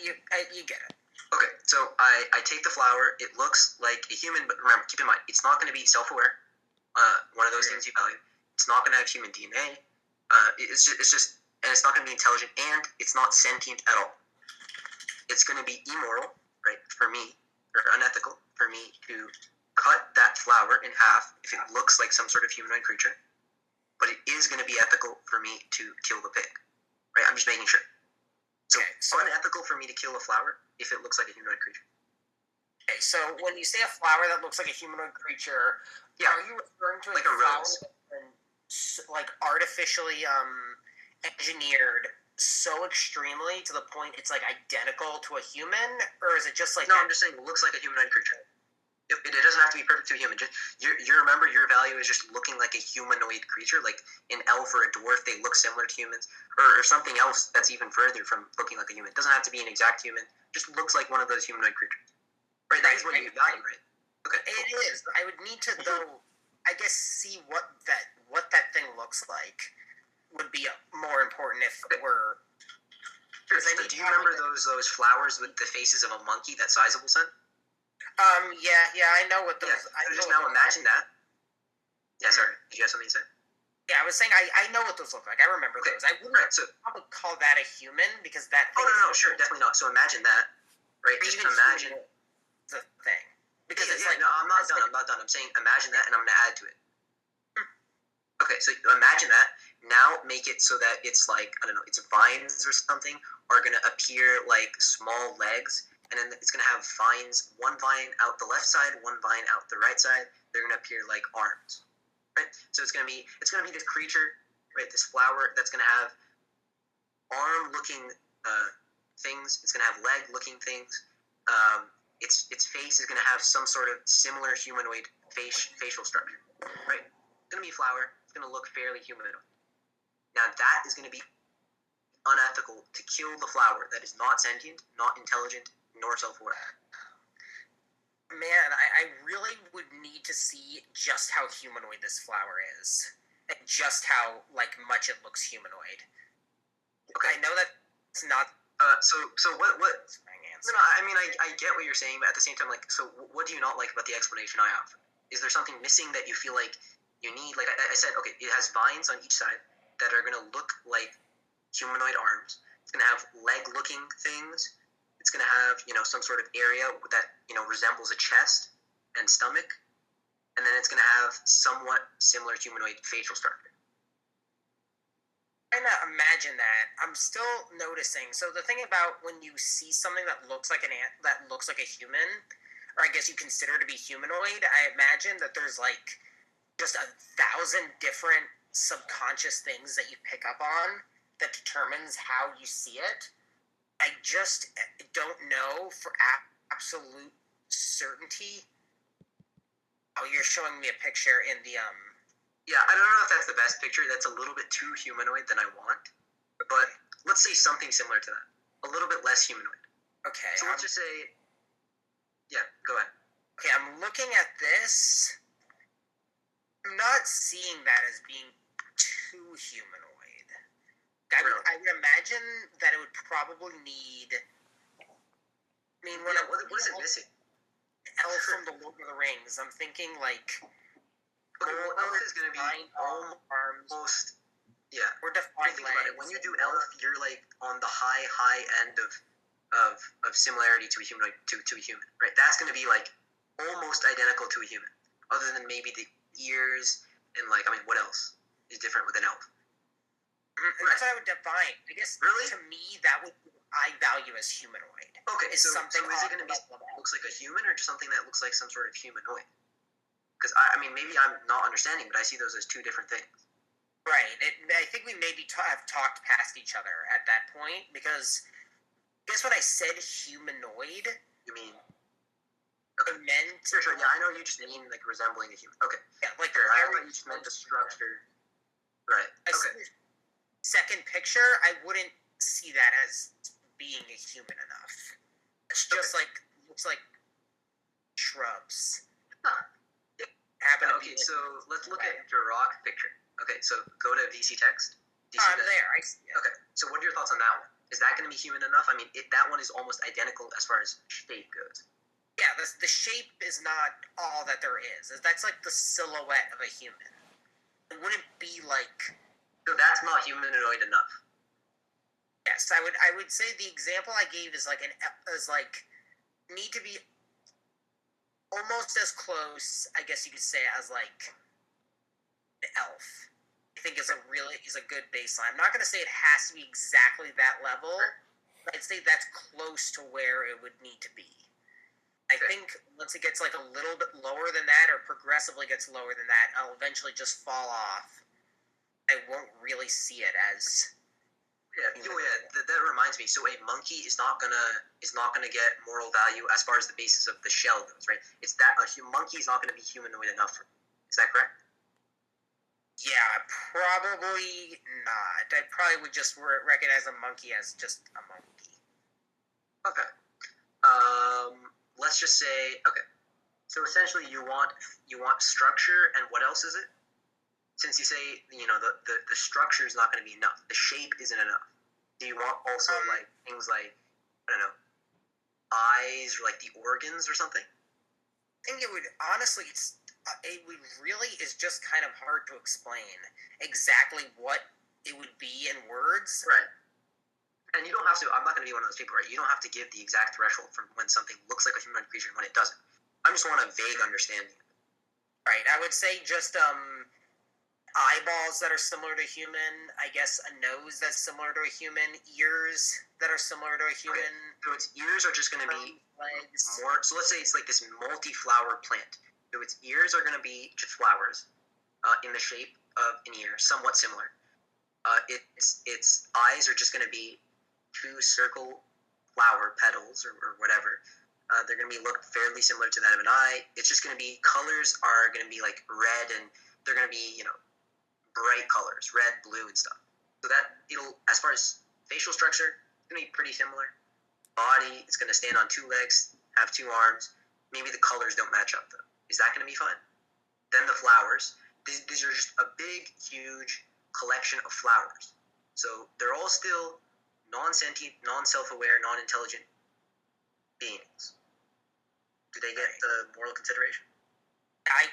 you get it. Okay, so I take the flower. It looks like a human, but remember, keep in mind, it's not going to be self-aware. One of those things you value. It's not going to have human DNA. It's just, and it's not going to be intelligent, and it's not sentient at all. It's going to be immoral, right, for me, or unethical for me to cut that flower in half if it looks like some sort of humanoid creature. But it is going to be ethical for me to kill the pig, right? I'm just making sure. So unethical for me to kill a flower if it looks like a humanoid creature. Okay, so when you say a flower that looks like a humanoid creature, are you referring to like a flower rose, like artificially engineered so extremely to the point it's like identical to a human, or is it just like? No, I'm just saying it looks like a humanoid creature. It doesn't have to be perfect to a human. Just you remember your value is just looking like a humanoid creature, like an elf or a dwarf. They look similar to humans, or something else that's even further from looking like a human. It doesn't have to be an exact human. Just looks like one of those humanoid creatures. Right, that is what you value, right? Okay. It is. I would need to though, I guess, see what that thing looks like would be more important if we're. Sure. So do you remember those flowers with the faces of a monkey that Sizable sent? Yeah, I know what those. Yeah, so just now imagine that. Yeah, sorry. Did you have something to say? Yeah, I was saying I know what those look like. I remember those. I wouldn't probably call that a human because that. Oh no, sure, definitely not. So imagine that, right? Just imagine the thing because it's like. No, I'm not done. I'm saying imagine that, and I'm gonna add to it. Okay, so imagine that. Now make it so that it's like, I don't know, its vines or something are gonna appear like small legs. And then it's going to have vines, one vine out the left side, one vine out the right side. They're going to appear like arms, right? So it's going to be this creature, right? This flower that's going to have arm-looking things. It's going to have leg-looking things. Its face is going to have some sort of similar humanoid facial structure, right? It's going to be a flower. It's going to look fairly humanoid. Now that is going to be unethical to kill the flower that is not sentient, not intelligent, nor self-aware. Man, I really would need to see just how humanoid this flower is, and just how much it looks humanoid. Okay, I know that's not. So what? No, I mean I get what you're saying, but at the same time, so what do you not like about the explanation I offer? Is there something missing that you feel like you need? Like I said, okay, it has vines on each side that are going to look like humanoid arms. It's going to have leg-looking things. It's going to have, some sort of area that, resembles a chest and stomach. And then it's going to have somewhat similar humanoid facial structure. Trying to imagine that. I'm still noticing. So the thing about when you see something that looks like that looks like a human, or I guess you consider to be humanoid, I imagine that there's just 1,000 different subconscious things that you pick up on that determines how you see it. I just don't know for absolute certainty. Oh, you're showing me a picture in the Yeah, I don't know if that's the best picture. That's a little bit too humanoid than I want. But let's say something similar to that. A little bit less humanoid. Okay. So let's just say. Yeah, go ahead. Okay, I'm looking at this. I'm not seeing that as being too humanoid. I would imagine that it would probably need. I mean, what is it missing? Elf from the Lord of the Rings. I'm thinking Okay, well, elf is going to be almost. Yeah. Or defined think about it. When you do elf, you're on the high end of similarity to a human, to a human, right? That's going to be almost identical to a human, other than maybe the ears and what else is different with an elf? That's what I would define. I guess to me that would I value as humanoid. Okay, so is it going to be looks like a human or just something that looks like some sort of humanoid? Because I mean, maybe I'm not understanding, but I see those as two different things. Right. I think we maybe have talked past each other at that point because I guess when I said humanoid, you mean? Okay. I meant. Sure. Yeah, I know you just mean resembling a human. Okay. Yeah, I thought you just meant the structure. Right. Okay. Second picture, I wouldn't see that as being a human enough. It's just looks like shrubs. Huh. Okay, so let's look at your rock picture. Okay, so go to VC text. I'm there. I see it. Okay, so what are your thoughts on that one? Is that going to be human enough? I mean, that one is almost identical as far as shape goes. Yeah, the shape is not all that there is. That's like the silhouette of a human. It wouldn't be like. So that's not humanoid enough. Yes, I would say the example I gave is like need to be almost as close, I guess you could say, as like an elf. I think is a good baseline. I'm not going to say it has to be exactly that level, but I'd say that's close to where it would need to be. I think once it gets like a little bit lower than that, or progressively gets lower than that, I'll eventually just fall off. I won't really see it as. That reminds me. So a monkey is not gonna get moral value as far as the basis of the shell goes, right? It's that a monkey is not gonna be humanoid enough. Is that correct? Yeah, probably not. I probably would just recognize a monkey as just a monkey. Okay. Let's just say, okay. So essentially, you want structure, and what else is it? Since you say the structure is not going to be enough, the shape isn't enough. Do you want also like things like, I don't know, eyes or like the organs or something? I think it would honestly. It would really is just kind of hard to explain exactly what it would be in words. Right. And you don't have to. I'm not going to be one of those people, right? You don't have to give the exact threshold from when something looks like a humanoid creature and when it doesn't. I just want a vague understanding. Right. I would say just eyeballs that are similar to human. I guess a nose that's similar to a human. Ears that are similar to a human. Okay. So its ears are just going to be legs. more. So let's say it's like this multi-flower plant. So its ears are going to be just flowers in the shape of an ear, somewhat similar. Its eyes are just going to be two circle flower petals or whatever. They're going to look fairly similar to that of an eye. It's just going to be colors are going to be like red, and they're going to be bright colors, red, blue, and stuff. So that it'll, as far as facial structure, it's going to be pretty similar. Body, it's going to stand on two legs, have two arms. Maybe the colors don't match up though. Is that going to be fun? Then the flowers. These are just a big, huge collection of flowers. So they're all still non-sentient, non-self-aware, non-intelligent beings. Do they get the moral consideration? I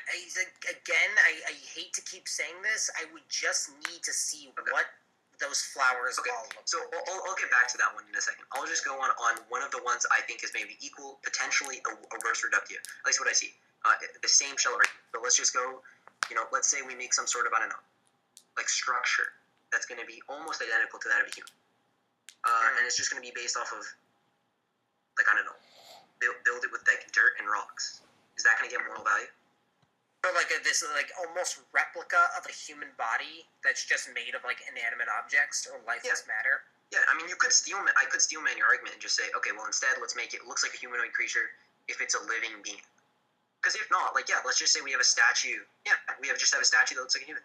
hate to keep saying this. I would just need to see what those flowers all look like. So I'll get back to that one in a second. I'll just go on one of the ones I think is maybe equal, potentially a worse reductio. At least what I see. The same shell argument. So let's just go, let's say we make some sort of, I don't know, like structure that's going to be almost identical to that of a human. And it's just going to be based off of, like, I don't know, build it with like dirt and rocks. Is that going to get moral value? Or like this like almost replica of a human body that's just made of like inanimate objects or lifeless matter. Yeah, I mean, I could steelman your argument and just say, okay, well, instead, let's make it looks like a humanoid creature if it's a living being. Because if not, like, yeah, let's just say we have a statue. Yeah, just have a statue that looks like a human.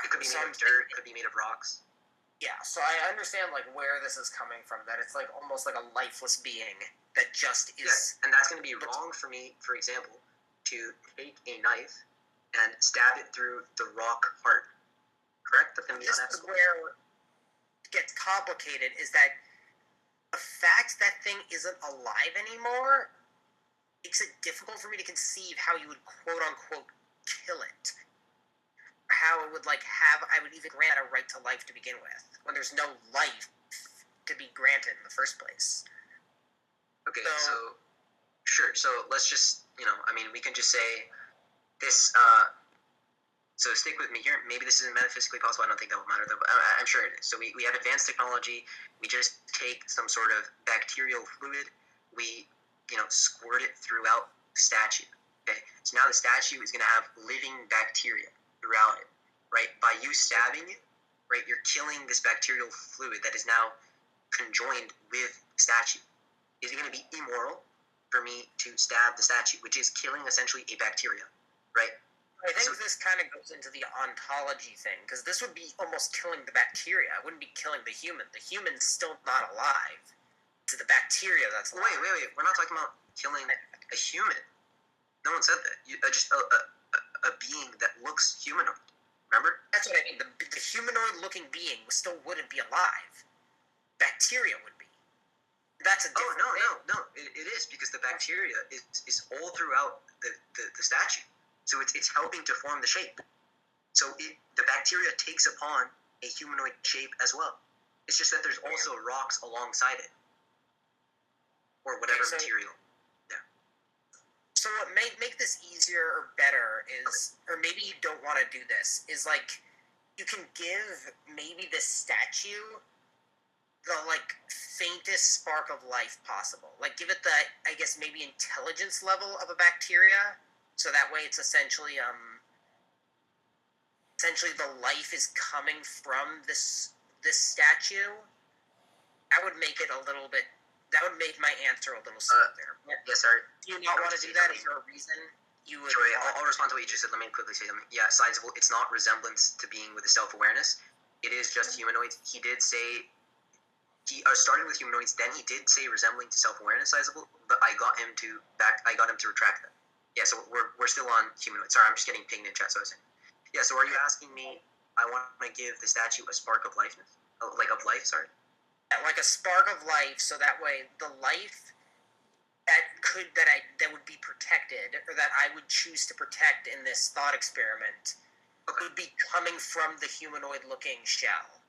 It could be made of dirt. It could be made of rocks. Yeah, so I understand like where this is coming from. That it's like almost like a lifeless being that just is. Yeah, and that's going to be wrong for me, for example, to take a knife and stab it through the rock heart. Correct? That's going to be unethical. This is where it gets complicated. Is that the fact that thing isn't alive anymore makes it difficult for me to conceive how you would quote unquote kill it. How it would I would even grant a right to life to begin with when there's no life to be granted in the first place. Okay, so sure. So let's just, we can just say this. So stick with me here. Maybe this isn't metaphysically possible. I don't think that will matter, though. But I'm sure it is. So we have advanced technology. We just take some sort of bacterial fluid. We, squirt it throughout the statue. Okay. So now the statue is going to have living bacteria throughout it, right? By you stabbing it, right, you're killing this bacterial fluid that is now conjoined with the statue. Is it going to be immoral for me to stab the statue, which is killing essentially a bacteria, right? I think this kind of goes into the ontology thing, because this would be almost killing the bacteria. It wouldn't be killing the human. The human's still not alive. It's the bacteria that's alive. Wait. We're not talking about killing a human. No one said that. Just a being that looks humanoid. Remember? That's what I mean. The humanoid-looking being still wouldn't be alive. bacteria would be. That's a different no. It is because the bacteria is all throughout the statue. So it's helping to form the shape. So the bacteria takes upon a humanoid shape as well. It's just that there's also rocks alongside it. Or whatever material. Yeah. So what may make this easier or better is, or maybe you don't want to do this, is like you can give maybe this statue the like faintest spark of life possible. Like give it the, I guess maybe intelligence level of a bacteria, so that way it's essentially the life is coming from this statue. That would make it a little bit. That would make my answer a little slow there. Yes, sir. Do you not want to do that? Is there a reason you would? Joey, I'll respond to what you just said. Let me quickly say something. Yeah, sizable. It's not resemblance to being with a self-awareness. It is just humanoids. He did say he started with humanoids. Then he did say resembling to self-awareness, sizable. But I got him to retract that. Yeah, so we're still on humanoids. Sorry, I'm just getting pinged in chat. So I was saying. Yeah. So are you asking me? I want to give the statue a spark of lifeness, like of life. Sorry. Yeah, like a spark of life, so that way the life that would be protected, or that I would choose to protect in this thought experiment, would be coming from the humanoid-looking shell,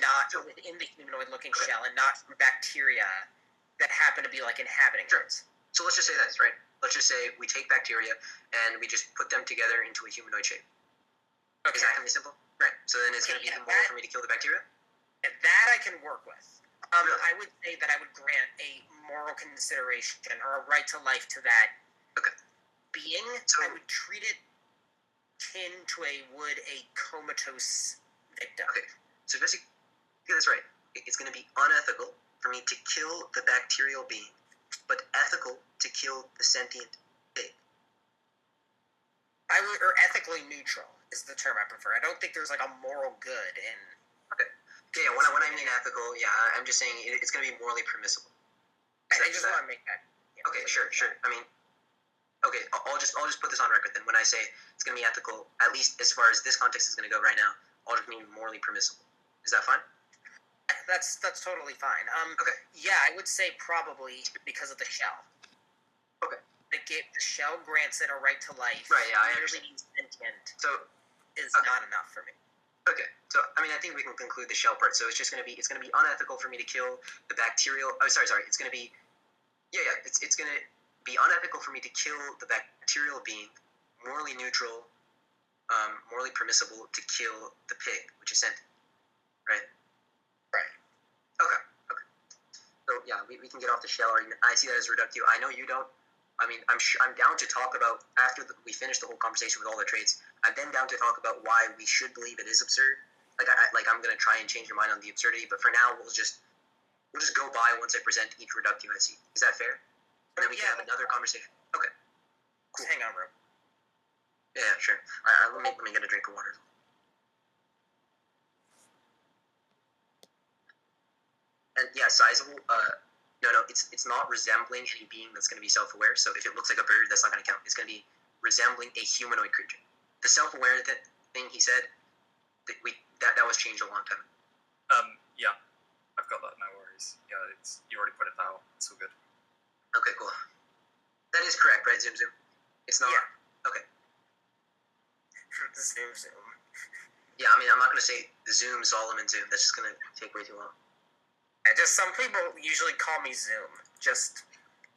not within the humanoid-looking shell, and not from bacteria that happen to be like inhabiting it. So let's just say this, right? Let's just say we take bacteria and we just put them together into a humanoid shape. Okay. Is that going to be simple? Right. So then it's going to be more for me to kill the bacteria? That I can work with. Really? I would say that I would grant a moral consideration or a right to life to that being. So I would treat it kin to a comatose victim. Okay. So basically, get this right. It's going to be unethical for me to kill the bacterial being, but ethical to kill the sentient pig. Or ethically neutral is the term I prefer. I don't think there's like a moral good in. Okay. Yeah, when I mean ethical, I'm just saying it's going to be morally permissible. I just want to make that. Okay, sure. I mean, okay, I'll just put this on record then. When I say it's going to be ethical, at least as far as this context is going to go right now, I'll just mean morally permissible. Is that fine? That's totally fine. Okay. Yeah, I would say probably because of the shell. Okay. The shell grants it a right to life. Right. Yeah, I understand. Sentient is not enough for me. Okay, so I mean, I think we can conclude the shell part. So it's going to be unethical for me to kill the bacterial. Oh, sorry. It's going to be, it's going to be unethical for me to kill the bacterial being. Morally neutral, morally permissible to kill the pig, which is sentient. Right. Right. Okay. So yeah, we can get off the shell argument. I see that as reductive. I know you don't. I mean, I'm down to talk about after we finish the whole conversation with all the traits. I'm then down to talk about why we should believe it is absurd. I'm gonna try and change your mind on the absurdity, but for now we'll just go by once I present each reductive I see. Is that fair? And then we can have another conversation. Okay. Cool. Hang on, bro. Yeah, sure. All right, let me get a drink of water. And yeah, sizable. No, it's not resembling a being that's going to be self-aware. So if it looks like a bird, that's not going to count. It's going to be resembling a humanoid creature. The self-aware thing he said, that was changed a long time ago. Yeah, I've got that. No worries. Yeah, you already put it out. It's all good. Okay, cool. That is correct, right? Zoom. It's not. Yeah. Okay. Zoom. Yeah, I mean, I'm not going to say Zoom, Solomon, Zoom. That's just going to take way too long. Some people usually call me Zoom, just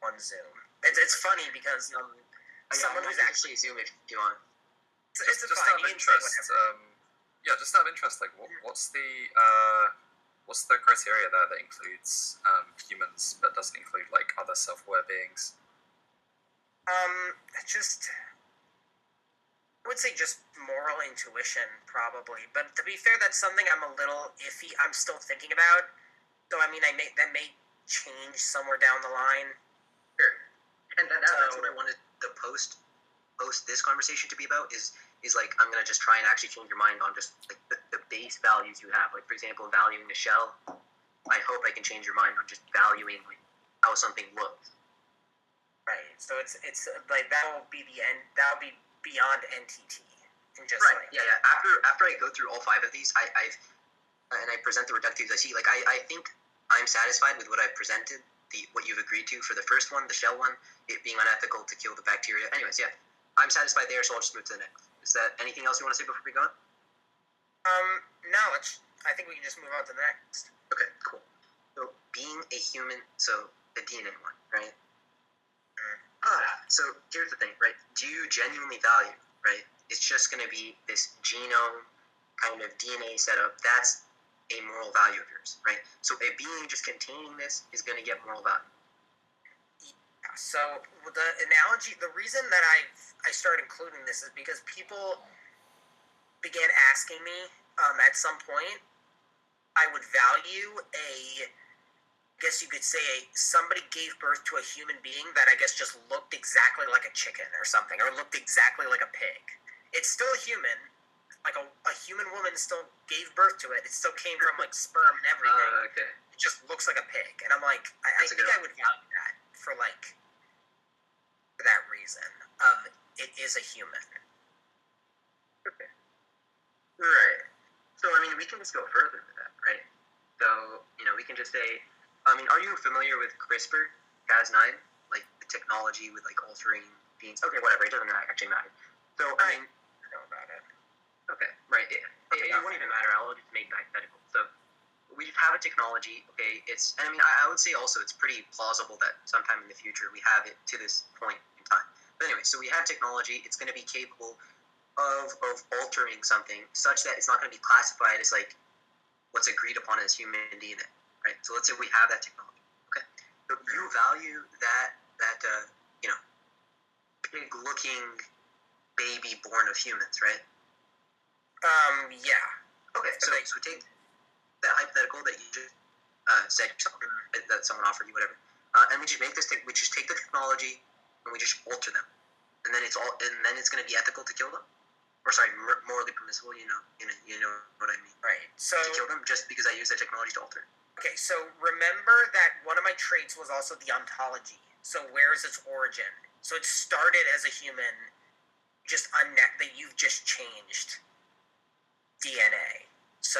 one Zoom. It's funny because someone who's actually Zoom if you want. It's just out of interest. Just out of interest, like what's the criteria there that includes humans but doesn't include like other self-aware beings? I would say just moral intuition, probably. But to be fair, that's something I'm a little iffy. I'm still thinking about. So I mean, that may change somewhere down the line. Sure. And that's what I wanted the post this conversation to be about is like I'm gonna just try and actually change your mind on just like the base values you have. Like for example, valuing the shell. I hope I can change your mind on just valuing like how something looks. Right. So it's like that will be the end. That will be beyond NTT. And just right. Like, yeah. After I go through all 5 of these, I present the reductives I see. Like I think I'm satisfied with what I've presented, what you've agreed to for the first one, the shell one, it being unethical to kill the bacteria. Anyways, yeah, I'm satisfied there, so I'll just move to the next. Is that anything else you want to say before we go on? No, I think we can just move on to the next. Okay, cool. So being a human, so the DNA one, right? So here's the thing, right? Do you genuinely value, right? It's just going to be this genome kind of DNA setup. That's a moral value of yours, right? So a being just containing this is going to get moral value. Yeah, so the analogy, the reason that I started including this is because people began asking me at some point, I would value I guess you could say somebody gave birth to a human being that I guess just looked exactly like a chicken or something, or looked exactly like a pig. It's still a human. Like a human woman still gave birth to it. It still came from like sperm and everything. Okay. It just looks like a pig. And I'm like, I think I would value that for that reason of it is a human. Okay. Right. So I mean, we can just go further with that, right? So we can just say, are you familiar with CRISPR-Cas9, like the technology with like altering genes? Okay, whatever. It doesn't actually matter. So I know about it. Okay, right. It won't even matter. I'll just make that hypothetical. So we have a technology. Okay, I would say also it's pretty plausible that sometime in the future we have it to this point in time. But anyway, so we have technology. It's going to be capable of altering something such that it's not going to be classified as like what's agreed upon as human DNA. Right. So let's say we have that technology. Okay. So you value that pig-looking baby born of humans, right? Yeah. Okay. So take that hypothetical that you just said that someone offered you, whatever, and we just make this. We just take the technology and we just alter them, and then it's going to be ethical to kill them, or sorry, morally permissible. You know what I mean, right? So to kill them just because I use that technology to alter. Okay, so remember that one of my traits was also the ontology. So where is its origin? So it started as a human, that you've just changed DNA. So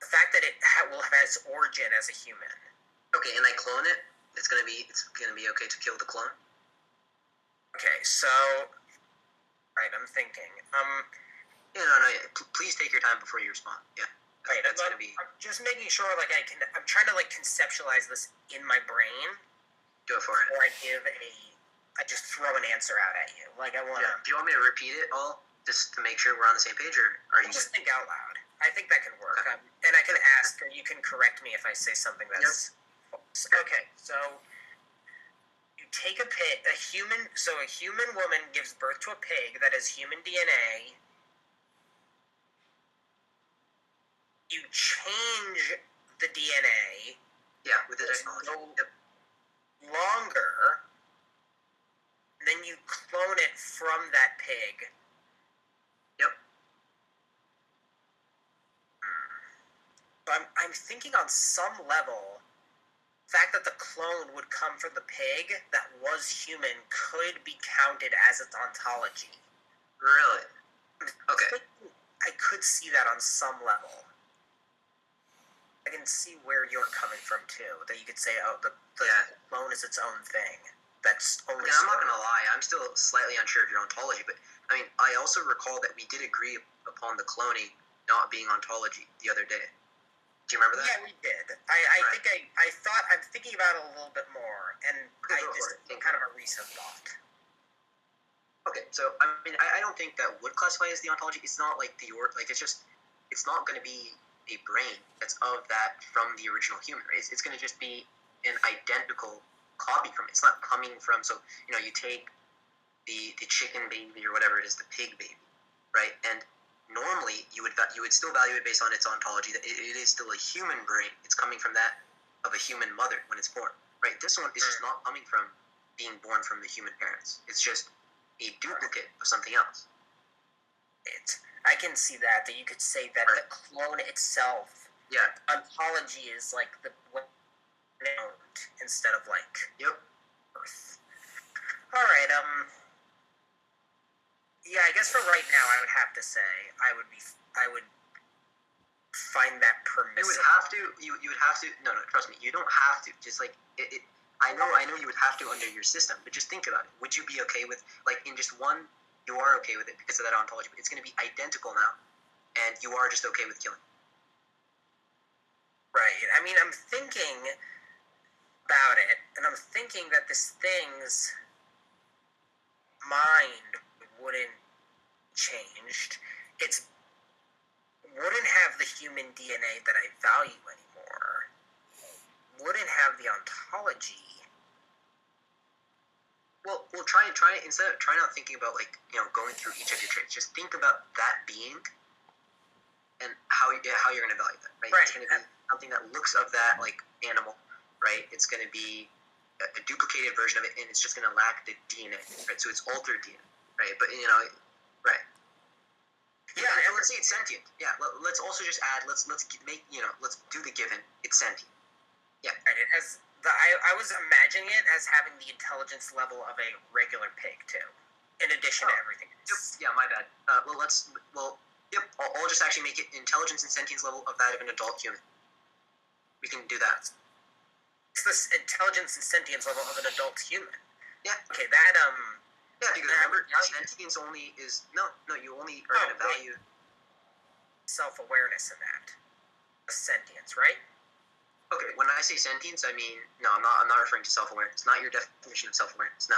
the fact that it will have its origin as a human. Okay, and I clone it. It's gonna be okay to kill the clone. Okay, so right, I'm thinking. Yeah, no. Yeah. Please take your time before you respond. Yeah. Right, I'm just making sure, I'm trying to conceptualize this in my brain. Go for it. Or I just throw an answer out at you. I want to. Yeah. Do you want me to repeat it all just to make sure we're on the same page, or are you? Just think out loud. I think that can work. Okay. And I can ask, or you can correct me if I say something that's false. Okay, so you take a human woman gives birth to a pig that has human DNA. You change the DNA. Yeah, with the technology. No longer. Then you clone it from that pig. Yep. So I'm thinking on some level, the fact that the clone would come from the pig that was human could be counted as its ontology. Really? Okay. I could see that on some level. I can see where you're coming from too. That you could say, the clone is its own thing. That's only. Yeah, I'm not gonna lie. I'm still slightly unsure of your ontology, but I also recall that we did agree upon the cloning not being ontology the other day. Do you remember that? Yeah, we did. I thought I'm thinking about it a little bit more, and kind of a recent thought. Okay, so I don't think that would classify as the ontology. It's not like it's not going to be a brain that's of that from the original human race. It's going to just be an identical copy from it. It's not coming from. So you take the chicken baby or whatever it is, the pig baby, right? And normally you would still value it based on its ontology. That it is still a human brain. It's coming from that of a human mother when it's born, right? This one is just not coming from being born from the human parents. It's just a duplicate of something else. I can see that you could say that the clone itself, ontology is like the owned instead of Earth. All right. Yeah, I guess for right now, I would have to say I would find that You permissible. would have to. You would have to. No, trust me. You don't have to. Just like it. I know you would have to under your system, but just think about it. Would you be okay with, like, in just one, you are okay with it because of that ontology, but it's going to be identical now, and you are just okay with killing. Right. I mean, I'm thinking about it, and I'm thinking that this thing's mind wouldn't changed. It wouldn't have the human DNA that I value anymore. Wouldn't have the ontology. Well, try instead of try not thinking about, like, going through each of your traits. Just think about that being and how you're going to value that. Right. It's going to be something that looks of that, like, animal. Right. It's going to be a duplicated version of it, and it's just going to lack the DNA. Right. So it's altered DNA. Right. But right. Yeah. And let's say it's sentient. Yeah. Let's also just add. Let's make let's do the given. It's sentient. Yeah. Right. It has. I was imagining it as having the intelligence level of a regular pig too, in addition to everything else. Yep. Yeah, my bad. Yep. I'll just actually make it intelligence and sentience level of that of an adult human. We can do that. It's this intelligence and sentience level of an adult human. Yeah. Okay. That Yeah, because remember, sentience only is no. You only are going to value self-awareness in that. Sentience, right? Okay, when I say sentience, I mean I'm not referring to self-awareness. Not your definition of self-awareness. No.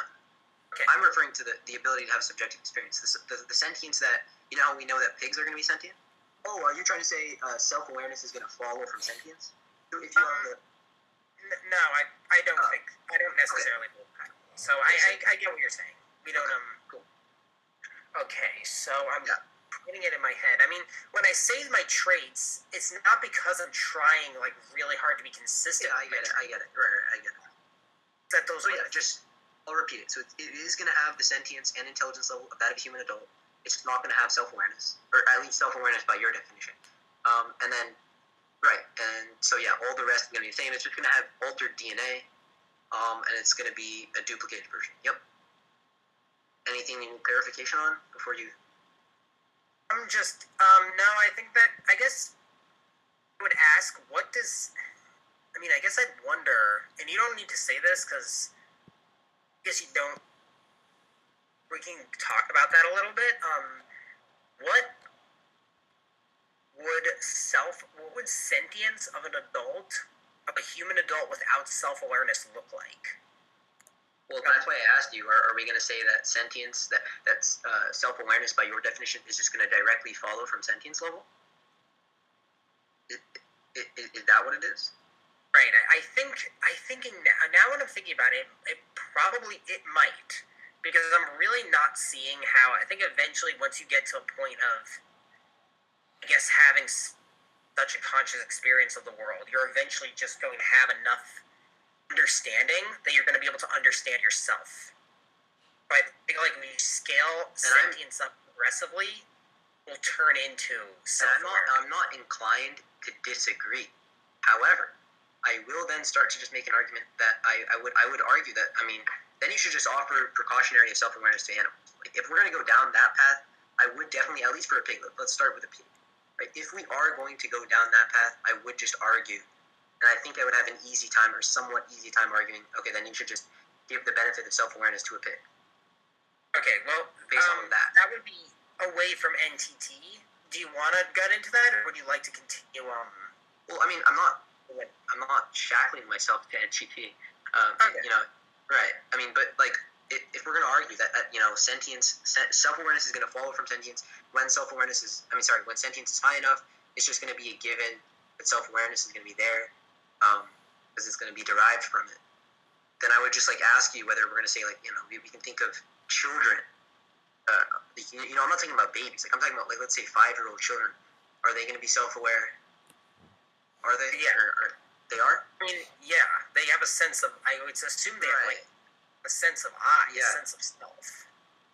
Okay. I'm referring to the ability to have subjective experience. The sentience that how we know that pigs are going to be sentient. Oh, are you trying to say self-awareness is going to follow from sentience? If you have no, I don't think. I don't necessarily believe that. So I get what you're saying. We don't Cool. Okay, so I'm putting it in my head. I mean, when I say my traits, it's not because I'm trying like really hard to be consistent. Yeah, I get it. Right, I get it. That those. So I'll repeat it. So it is going to have the sentience and intelligence level of that of a human adult. It's just not going to have self-awareness, or at least self-awareness by your definition. And then, right, and so all the rest is going to be the same. It's just going to have altered DNA, and it's going to be a duplicated version. Yep. Anything you need clarification on before you? I'm just no. I think that I guess I would ask what does. I mean, I guess I'd wonder, and you don't need to say this because I guess you don't. We can talk about that a little bit. What would sentience of an adult, of a human adult without self-awareness look like? Well, that's why I asked you, are we going to say that sentience, that's self-awareness by your definition, is just going to directly follow from sentience level? Is that what it is? Right. I think now when I'm thinking about it, it might. Because I'm really not seeing how, I think eventually once you get to a point of, I guess, having such a conscious experience of the world, you're eventually just going to have enough understanding that you're going to be able to understand yourself. But I think like when you scale sentience up progressively, will turn into self-awareness. I'm not inclined to disagree. However, I will then start to just make an argument that I would argue that, I mean, then you should just offer precautionary self-awareness to animals. Like, if we're going to go down that path, I would definitely, at least for a pig, let's start with a pig. Right? If we are going to go down that path, I would just argue, and I think I would have an easy time or somewhat easy time arguing, okay, then you should just give the benefit of self-awareness to a pig. Okay, well, based on that. That would be away from NTT. Do you want to get into that, or would you like to continue on? Well, I mean, I'm not shackling myself to NTT. Okay. Right. I mean, but like, if we're going to argue that sentience, self-awareness is going to follow from sentience when when sentience is high enough, it's just going to be a given that self-awareness is going to be there, because it's going to be derived from it. Then I would just like ask you whether we're going to say, like, we can think of children. I'm not talking about babies. Like, I'm talking about, like, let's say 5-year-old children. Are they going to be self-aware? Are they? Yeah. Or they are? I mean, yeah. They have a sense of, I would assume they have, like, a sense of I, a sense of self.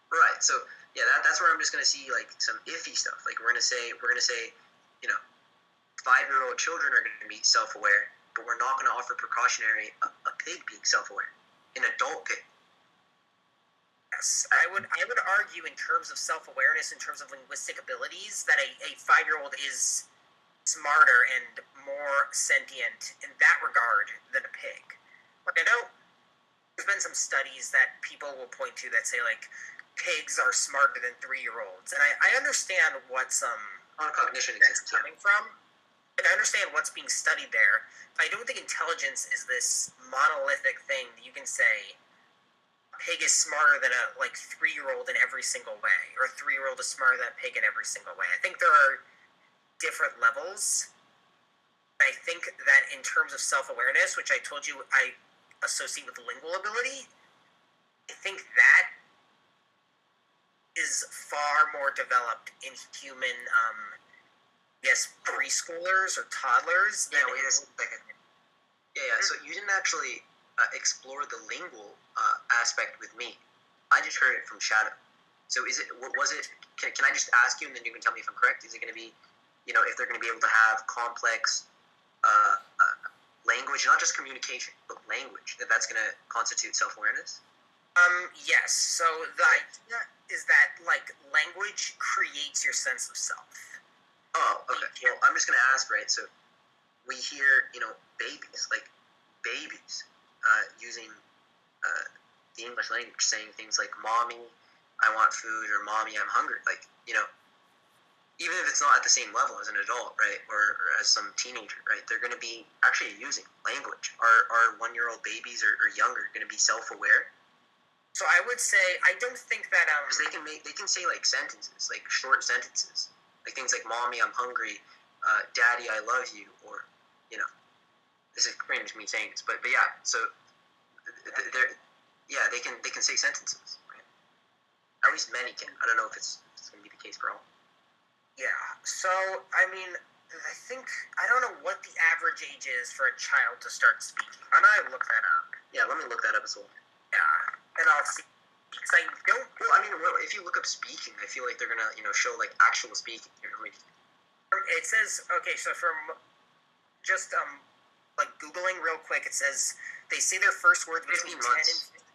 Right. So, yeah, that's where I'm just going to see, like, some iffy stuff. Like, we're going to say, 5-year-old children are going to be self-aware, but we're not going to offer precautionary a pig being self-aware. An adult pig. Yes, I would argue in terms of self-awareness, in terms of linguistic abilities, that a 5-year-old is smarter and more sentient in that regard than a pig. Like, I know there's been some studies that people will point to that say, like, pigs are smarter than 3-year-olds. And I understand what some On cognition that's exists. coming from. And I understand what's being studied there. But I don't think intelligence is this monolithic thing that you can say a pig is smarter than a 3-year-old in every single way, or a 3-year-old is smarter than a pig in every single way. I think there are different levels. I think that in terms of self-awareness, which I told you I associate with lingual ability, I think that is far more developed in human, preschoolers or toddlers. Yeah, wait a second. Yeah. So you didn't actually explore the lingual aspect with me. I just heard it from Shadow. So was it? Can I just ask you, and then you can tell me if I'm correct? Is it going to be, if they're going to be able to have complex language, not just communication, but language, that's going to constitute self-awareness? Yes. So the idea is that language creates your sense of self. Oh, okay. Well, I'm just going to ask, right? So we hear, babies using the English language, saying things like "mommy, I want food," or "mommy, I'm hungry." Even if it's not at the same level as an adult, right, or as some teenager, right, they're going to be actually using language. Our 1-year-old babies or younger going to be self-aware? So I would say I don't think that because they can say sentences, short sentences, things like "mommy, I'm hungry," "daddy, I love you," or this is cringe me saying this, but yeah. So they can say sentences, right? At least many can. I don't know if it's going to be the case for all. Yeah, so, I mean, I don't know what the average age is for a child to start speaking. Why don't I look that up? Yeah, let me look that up as well. Yeah, and I'll see. Because I don't... Well, if you look up speaking, I feel like they're going to, show, actual speaking. It says, okay, so from just, Googling real quick, it says they say their first words between 10 and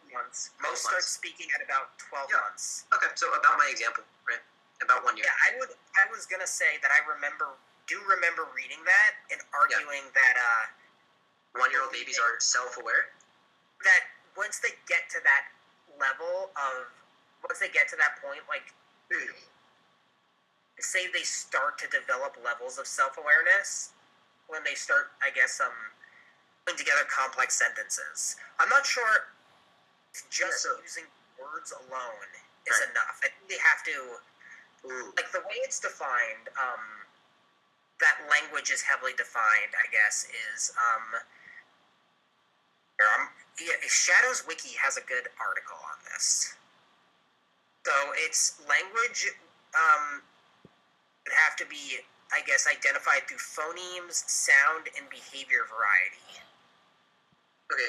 15 months. Most start speaking at about 12 months. Okay, so about my example, right? About 1 year. Yeah, I was gonna say that I do remember reading that and arguing that 1-year-old babies are self-aware. That once they get to that point, say they start to develop levels of self-awareness when they start, I guess, putting together complex sentences. I'm not sure if just using words alone is enough. I think they have to. The way it's defined, that language is heavily defined, I guess, is, Shadow's Wiki has a good article on this. So it's language, would have to be, I guess, identified through phonemes, sound, and behavior variety. Okay,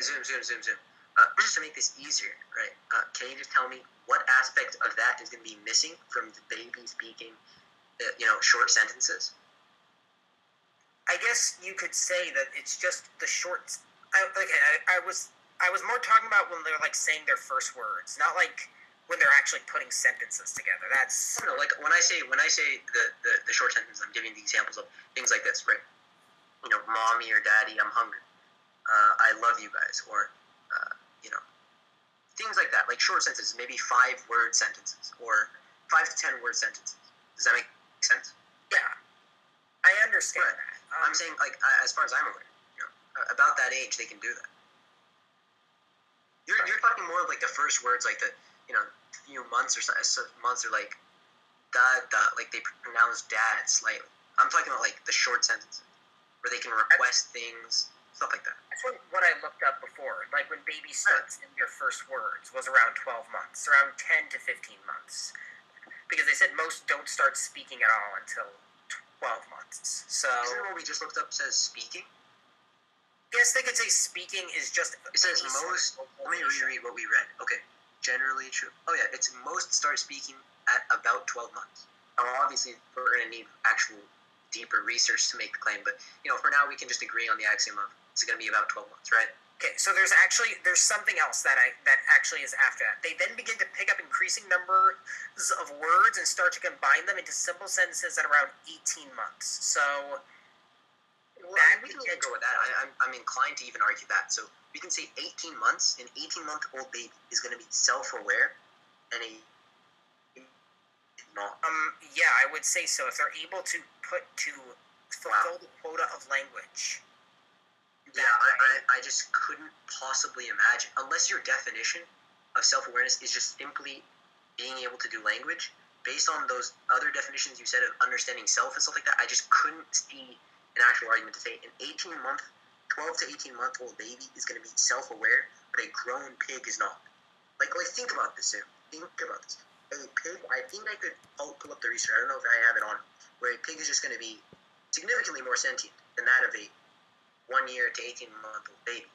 zoom. Just to make this easier, right, can you just tell me what aspect of that is going to be missing from the baby speaking, short sentences? I guess you could say that it's just the short. I was more talking about when they're saying their first words, not when they're actually putting sentences together. That's when I say the short sentences, I'm giving the examples of things like this, right? Mommy or daddy, I'm hungry. I love you guys, or things like that, short sentences, maybe 5-word sentences, or 5 to 10 word sentences. Does that make sense? Yeah, I understand that. I'm saying, as far as I'm aware, about that age, they can do that. You're talking more of the first words, the few months or months, or da, they pronounce dad slightly. I'm talking about the short sentences where they can request things. Stuff like that. That's what I looked up before. When baby starts in their first words was around 12 months, around 10 to 15 months. Because they said most don't start speaking at all until 12 months. So isn't what we just looked up says speaking? Yes, they could say speaking is just... It says most... Let me reread what we read. Okay. Generally true. Oh yeah, it's most start speaking at about 12 months. Now obviously we're going to need actual deeper research to make the claim, but for now we can just agree on the axiom of it's going to be about 12 months, right? Okay, so there's something else that actually is after that. They then begin to pick up increasing numbers of words and start to combine them into simple sentences at around 18 months. So we can even go with that. I'm inclined to even argue that. So we can say 18 months. An 18-month-old baby is going to be self-aware, and not. Yeah, I would say so. If they're able to fulfill the quota of language. Yeah, I just couldn't possibly imagine, unless your definition of self-awareness is just simply being able to do language, based on those other definitions you said of understanding self and stuff like that, I just couldn't see an actual argument to say an 12 to 18-month-old baby is going to be self-aware, but a grown pig is not. Like think about this, Sam. Think about this. A pig, I think I'll pull up the research, I don't know if I have it on, where a pig is just going to be significantly more sentient than that of a 1 year to 18-month-old baby,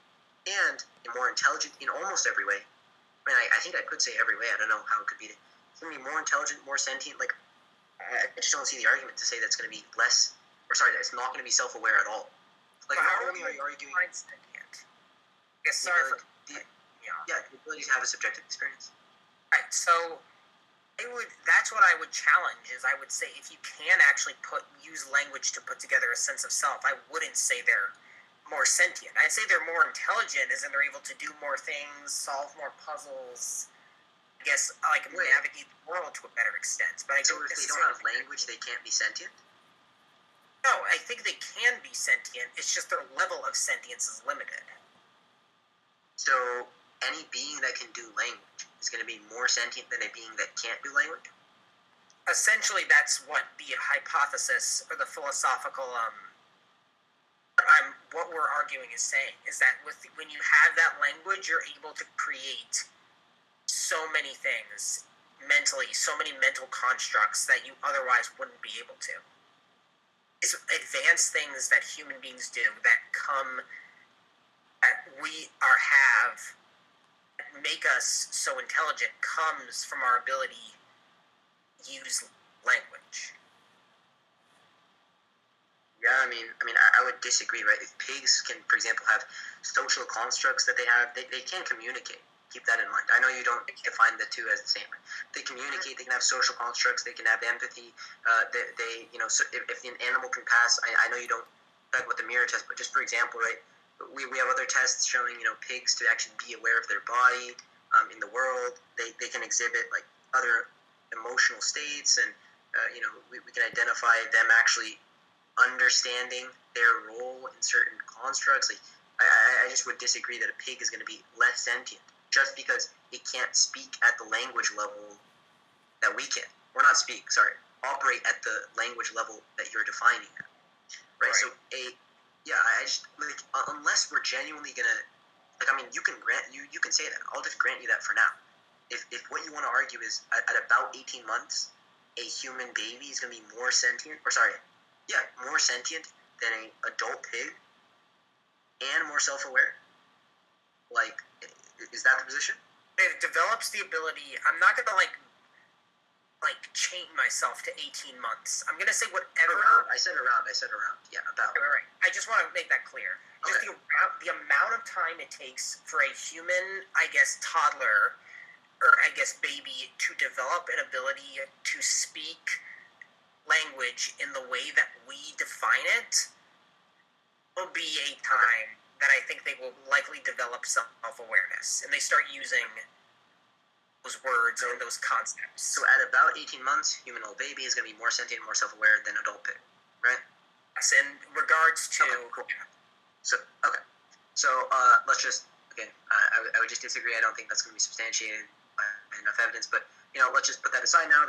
and more intelligent in almost every way. I mean, I think I could say every way. I don't know how it could be. It's going to be more intelligent, more sentient. Like, I just don't see the argument to say that's going to be less, or sorry, that it's not going to be self-aware at all. Like, not only are you arguing, sentient. Yes, sorry for the ability to have a subjective experience. Right. So that's what I would challenge. Is I would say if you can actually use language to put together a sense of self, I wouldn't say they're more sentient. I'd say they're more intelligent, as in they're able to do more things, solve more puzzles. I guess navigate the world to a better extent. But so if they don't have language, they can't be sentient? No, I think they can be sentient. It's just their level of sentience is limited. So any being that can do language is going to be more sentient than a being that can't do language? Essentially, that's what the hypothesis or the philosophical what we're arguing is saying, is that when you have that language, you're able to create so many things mentally, so many mental constructs that you otherwise wouldn't be able to. It's advanced things that human beings do that make us so intelligent comes from our ability to use language. Yeah, I mean, I would disagree, right? If pigs can, for example, have social constructs that they have, they can communicate. Keep that in mind. I know you don't define the two as the same. They communicate. They can have social constructs. They can have empathy. So if an animal can pass, I know you don't talk about the mirror test, but just for example, right? We have other tests showing pigs to actually be aware of their body in the world. They can exhibit like other emotional states, and we can identify them actually understanding their role in certain constructs. Like, I just would disagree that a pig is going to be less sentient just because it can't speak at the language level that we can. Operate at the language level that you're defining. Right? So I just unless we're genuinely gonna you can say that. I'll just grant you that for now. If what you want to argue is at about 18 months, a human baby is gonna be more sentient, more sentient than an adult pig, and more self-aware. Like, is that the position? It develops the ability. I'm not gonna chain myself to 18 months. I'm gonna say whatever. I said around. Yeah, about. Right. I just want to make that clear. Okay. Just the amount of time it takes for a human, I guess, toddler, or I guess baby, to develop an ability to speak language in the way that we define it will be a time that I think they will likely develop self-awareness, and they start using those words and those concepts. So at about 18 months, human old baby is going to be more sentient, more self-aware than adult pig, right? Yes, in regards to... Okay, cool. So let's just, again, I would just disagree. I don't think that's going to be substantiated by enough evidence, but, let's just put that aside now.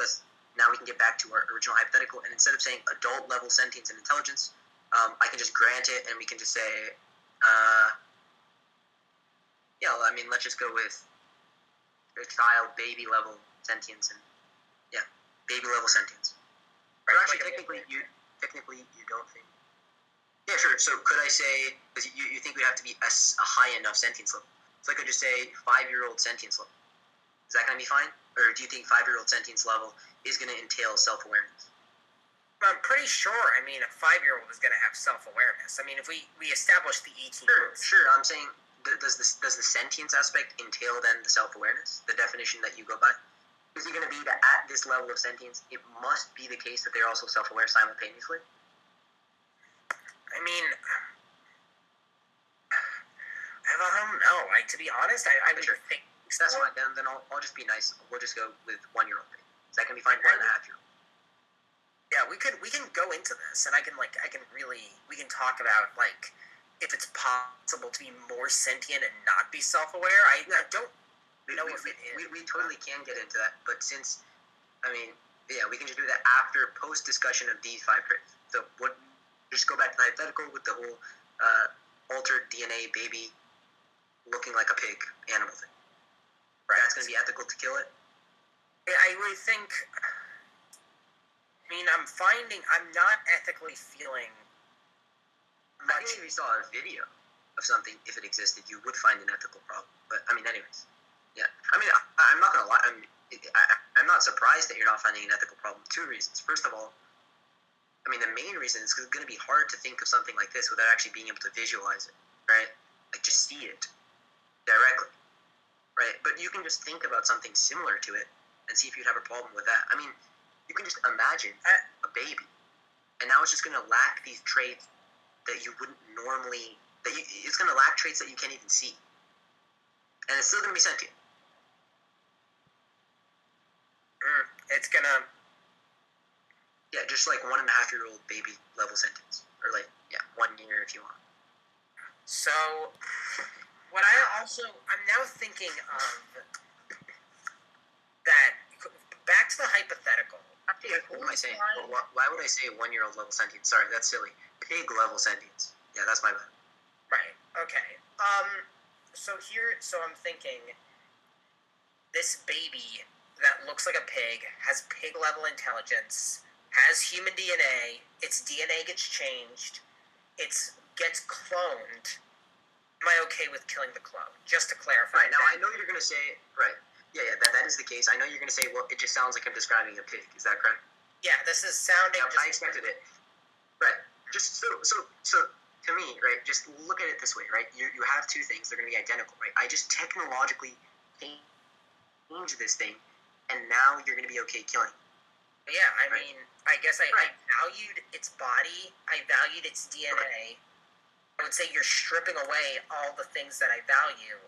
Now we can get back to our original hypothetical, and instead of saying adult-level sentience and intelligence, I can just grant it, and we can just say, let's just go with child, baby-level sentience, and baby-level sentience. Right, actually, technically, you don't think. Yeah, sure. So could I say, because you think we have to be a high enough sentience level? So I could just say 5-year-old sentience level. Is that going to be fine? Or do you think 5-year-old sentience level is going to entail self-awareness? I'm pretty sure. A 5-year-old is going to have self-awareness. If we establish the 18 months. Sure. I'm saying does the sentience aspect entail then the self-awareness, the definition that you go by? Is it going to be that at this level of sentience, it must be the case that they're also self-aware simultaneously? I mean, I don't know. To be honest, I would think so. That's fine. Then I'll just be nice. We'll just go with 1-year-old thing. Is that going to be fine? 1.5-year-old. Yeah, we can go into this, and we can talk about like if it's possible to be more sentient and not be self-aware. I don't know if it is. We totally can get into that, but since, we can just do that after post-discussion of these 5 traits. So just go back to the hypothetical with the whole altered DNA baby looking like a pig animal thing. Right. That's going to be ethical to kill it? I would think... I'm not ethically feeling much... I think if you saw a video of something, if it existed, you would find an ethical problem. But, anyways. Yeah. I'm not going to lie. I'm not surprised that you're not finding an ethical problem. 2 reasons. First of all, the main reason is because it's going to be hard to think of something like this without actually being able to visualize it, right? Like, just see it directly, right? But you can just think about something similar to it and see if you'd have a problem with that. You can just imagine a baby, and now it's just going to lack these traits that you wouldn't normally... it's going to lack traits that you can't even see. And it's still going to be sentient. It's going to... Yeah, just like 1.5-year-old baby level sentence. Or 1 year if you want. So, I'm now thinking of that, back to the hypothetical. What am I saying? Why would I say 1-year-old level sentience? Sorry, that's silly. Pig level sentience. Yeah, that's my bad. Right, okay. So I'm thinking, this baby that looks like a pig, has pig level intelligence, has human DNA, its DNA gets changed, it gets cloned. Am I okay with killing the clone? Just to clarify. Right, now I know you're going to say, right, that is the case. I know you're going to say, well, it just sounds like I'm describing a pig. Is that correct? Yeah, this is sounding... I expected it. Right. Just so to me, right, just look at it this way, right? You have 2 things. They're going to be identical, right? I just technologically change this thing, and now you're going to be okay killing it. Yeah, I guess I valued its body, I valued its DNA. Right. I would say you're stripping away all the things that I value.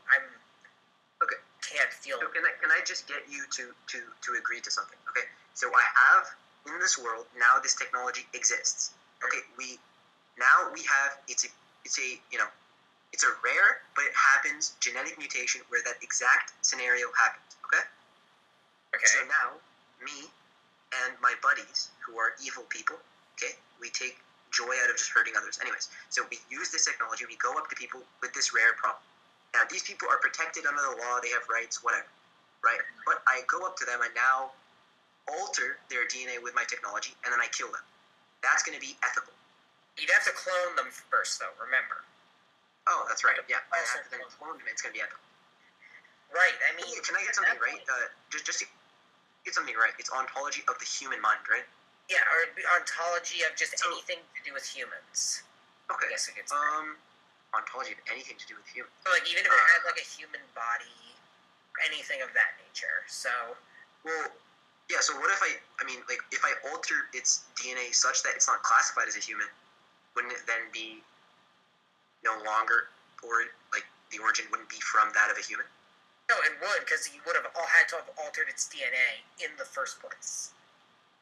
Okay. Can't feel... So can I just get you to agree to something? Okay. So I have in this world now this technology exists. Okay. We have it's a rare but it happens genetic mutation where that exact scenario happens. Okay. Okay. So now me and my buddies who are evil people. Okay. We take joy out of just hurting others. Anyways, so we use this technology. We go up to people with this rare problem. Now, these people are protected under the law. They have rights, whatever, right? But I go up to them. I now alter their DNA with my technology, and then I kill them. That's going to be ethical. You'd have to clone them first, though, remember. Oh, that's right. Yeah, I have to then clone them. It's going to be ethical. Right, Can I get something right? Just to get something right. It's ontology of the human mind, right? Yeah, or ontology of just anything to do with humans. Okay. I guess it gets ontology of anything to do with humans. So, even if it had a human body, or anything of that nature. So. Well, yeah. So what if if I alter its DNA such that it's not classified as a human, wouldn't it then be no longer, or the origin wouldn't be from that of a human? No, it would, because you would have all had to have altered its DNA in the first place.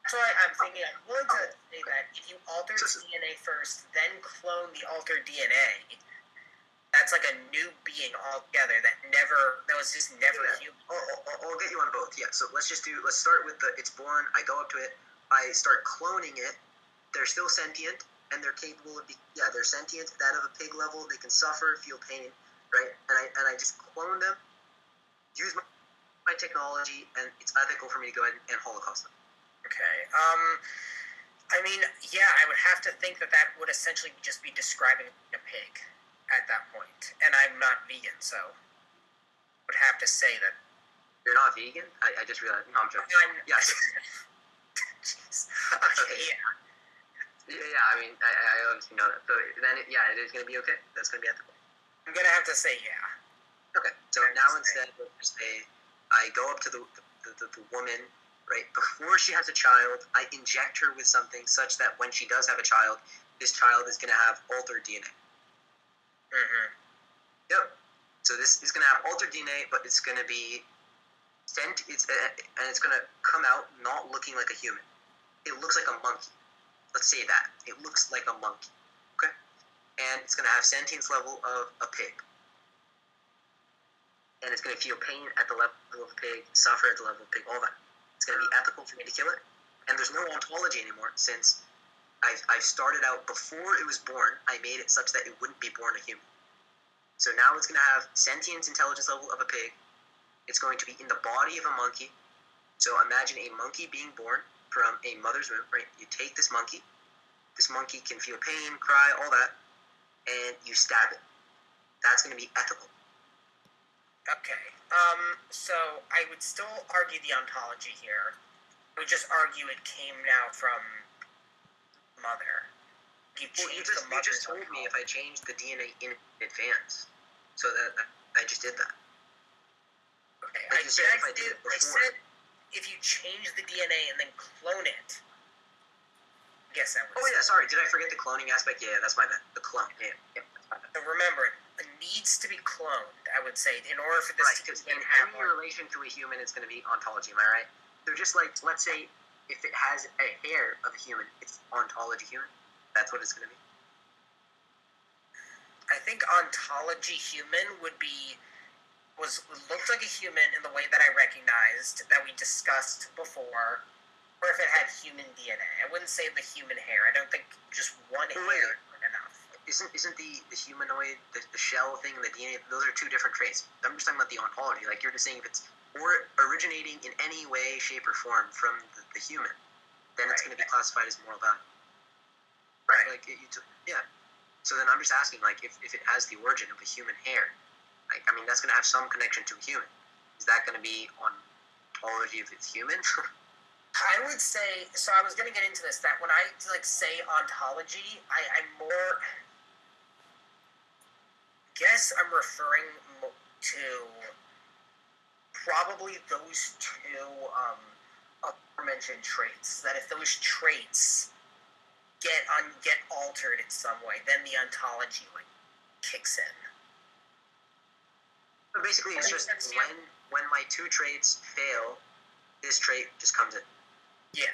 That's why I'm thinking, I'm willing to say that if you alter its DNA first, then clone the altered DNA, that's like a new being altogether that was just never human. I'll get you on both, yeah. So let's start with it's born, I go up to it, I start cloning it, they're still sentient, and they're capable of, they're sentient, that of a pig level, they can suffer, feel pain, right? And I just clone them, use my technology, and it's ethical for me to go ahead and holocaust them. Okay. I would have to think that would essentially just be describing a pig at that point. And I'm not vegan, so I would have to say that. You're not vegan? I just realized. No, I'm joking. Yes. Okay, yeah. Yeah, I obviously know that. So then, it is going to be okay. That's going to be ethical. I'm gonna have to say yeah. Okay, so now instead, let's say I go up to the woman, right? Before she has a child, I inject her with something such that when she does have a child, this child is going to have altered DNA. Mm-hmm. Yep. So this is going to have altered DNA, but it's going to be and it's going to come out not looking like a human. It looks like a monkey. Let's say that. It looks like a monkey. Okay? And it's going to have sentience level of a pig. And it's going to feel pain at the level of a pig, suffer at the level of a pig, all that. It's going to be ethical for me to kill it. And there's no ontology anymore since I've started out before it was born. I made it such that it wouldn't be born a human. So now it's going to have sentience intelligence level of a pig. It's going to be in the body of a monkey. So imagine a monkey being born from a mother's womb, right? You take this monkey. This monkey can feel pain, cry, all that. And you stab it. That's going to be ethical. Okay. So I would still argue the ontology here. I would just argue it came now from mother. You just told me if I changed the DNA in advance. So that I just did that. Okay. Like you said, if I did it before. I said if you change the DNA and then clone it. I guess that was. Oh yeah, sorry. Did I forget the cloning aspect? Yeah, that's my bad. The clone. Yeah, that's my bad. So remember, it needs to be cloned, I would say, in order for this to in any relation to a human, it's going to be ontology. Am I right? So just like, let's say, if it has a hair of a human, it's ontology human. That's what it's going to be. I think ontology human looked like a human in the way that I recognized that we discussed before, or if it had human DNA. I wouldn't say the human hair. I don't think just one hair is enough. Isn't the humanoid, the shell thing, and the DNA, those are two different traits. I'm just talking about the ontology. Like, you're just saying if it's originating in any way, shape, or form from the human, then it's going to be classified as moral value. Right. Like, yeah. So then I'm just asking, like, if it has the origin of a human hair, like, I mean, that's going to have some connection to a human. Is that going to be ontology if it's human? I would say, so I was going to get into this, that when I, say ontology, I'm more... guess I'm referring to probably those two aforementioned traits. That if those traits get altered in some way, then the ontology kicks in. So basically, it's just when my two traits fail, this trait just comes in. Yeah.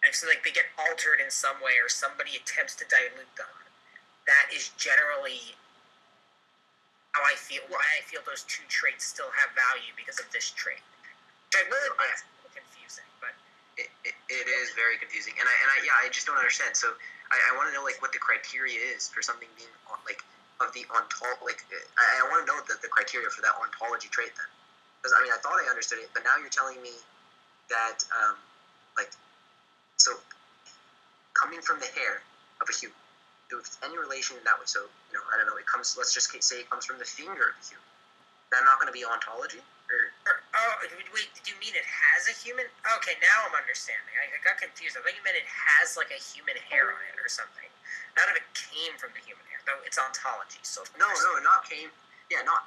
And so they get altered in some way, or somebody attempts to dilute them. That is generally how I feel. Why I feel those two traits still have value because of this trait. Which I really think is a little confusing, but it is very confusing, and I just don't understand. So I want to know what the criteria is for something being of the ontology. I want to know the criteria for that ontology trait then, because I thought I understood it, but now you're telling me that so coming from the hair of a human. If it's any relation in that way, so I don't know. It comes. Let's just say it comes from the finger of the human. That's not going to be ontology. Wait, did you mean it has a human? Okay, now I'm understanding. I got confused. I thought you meant it has a human hair on it or something. Not if it came from the human hair, though. It's ontology. So no, not came. Yeah, not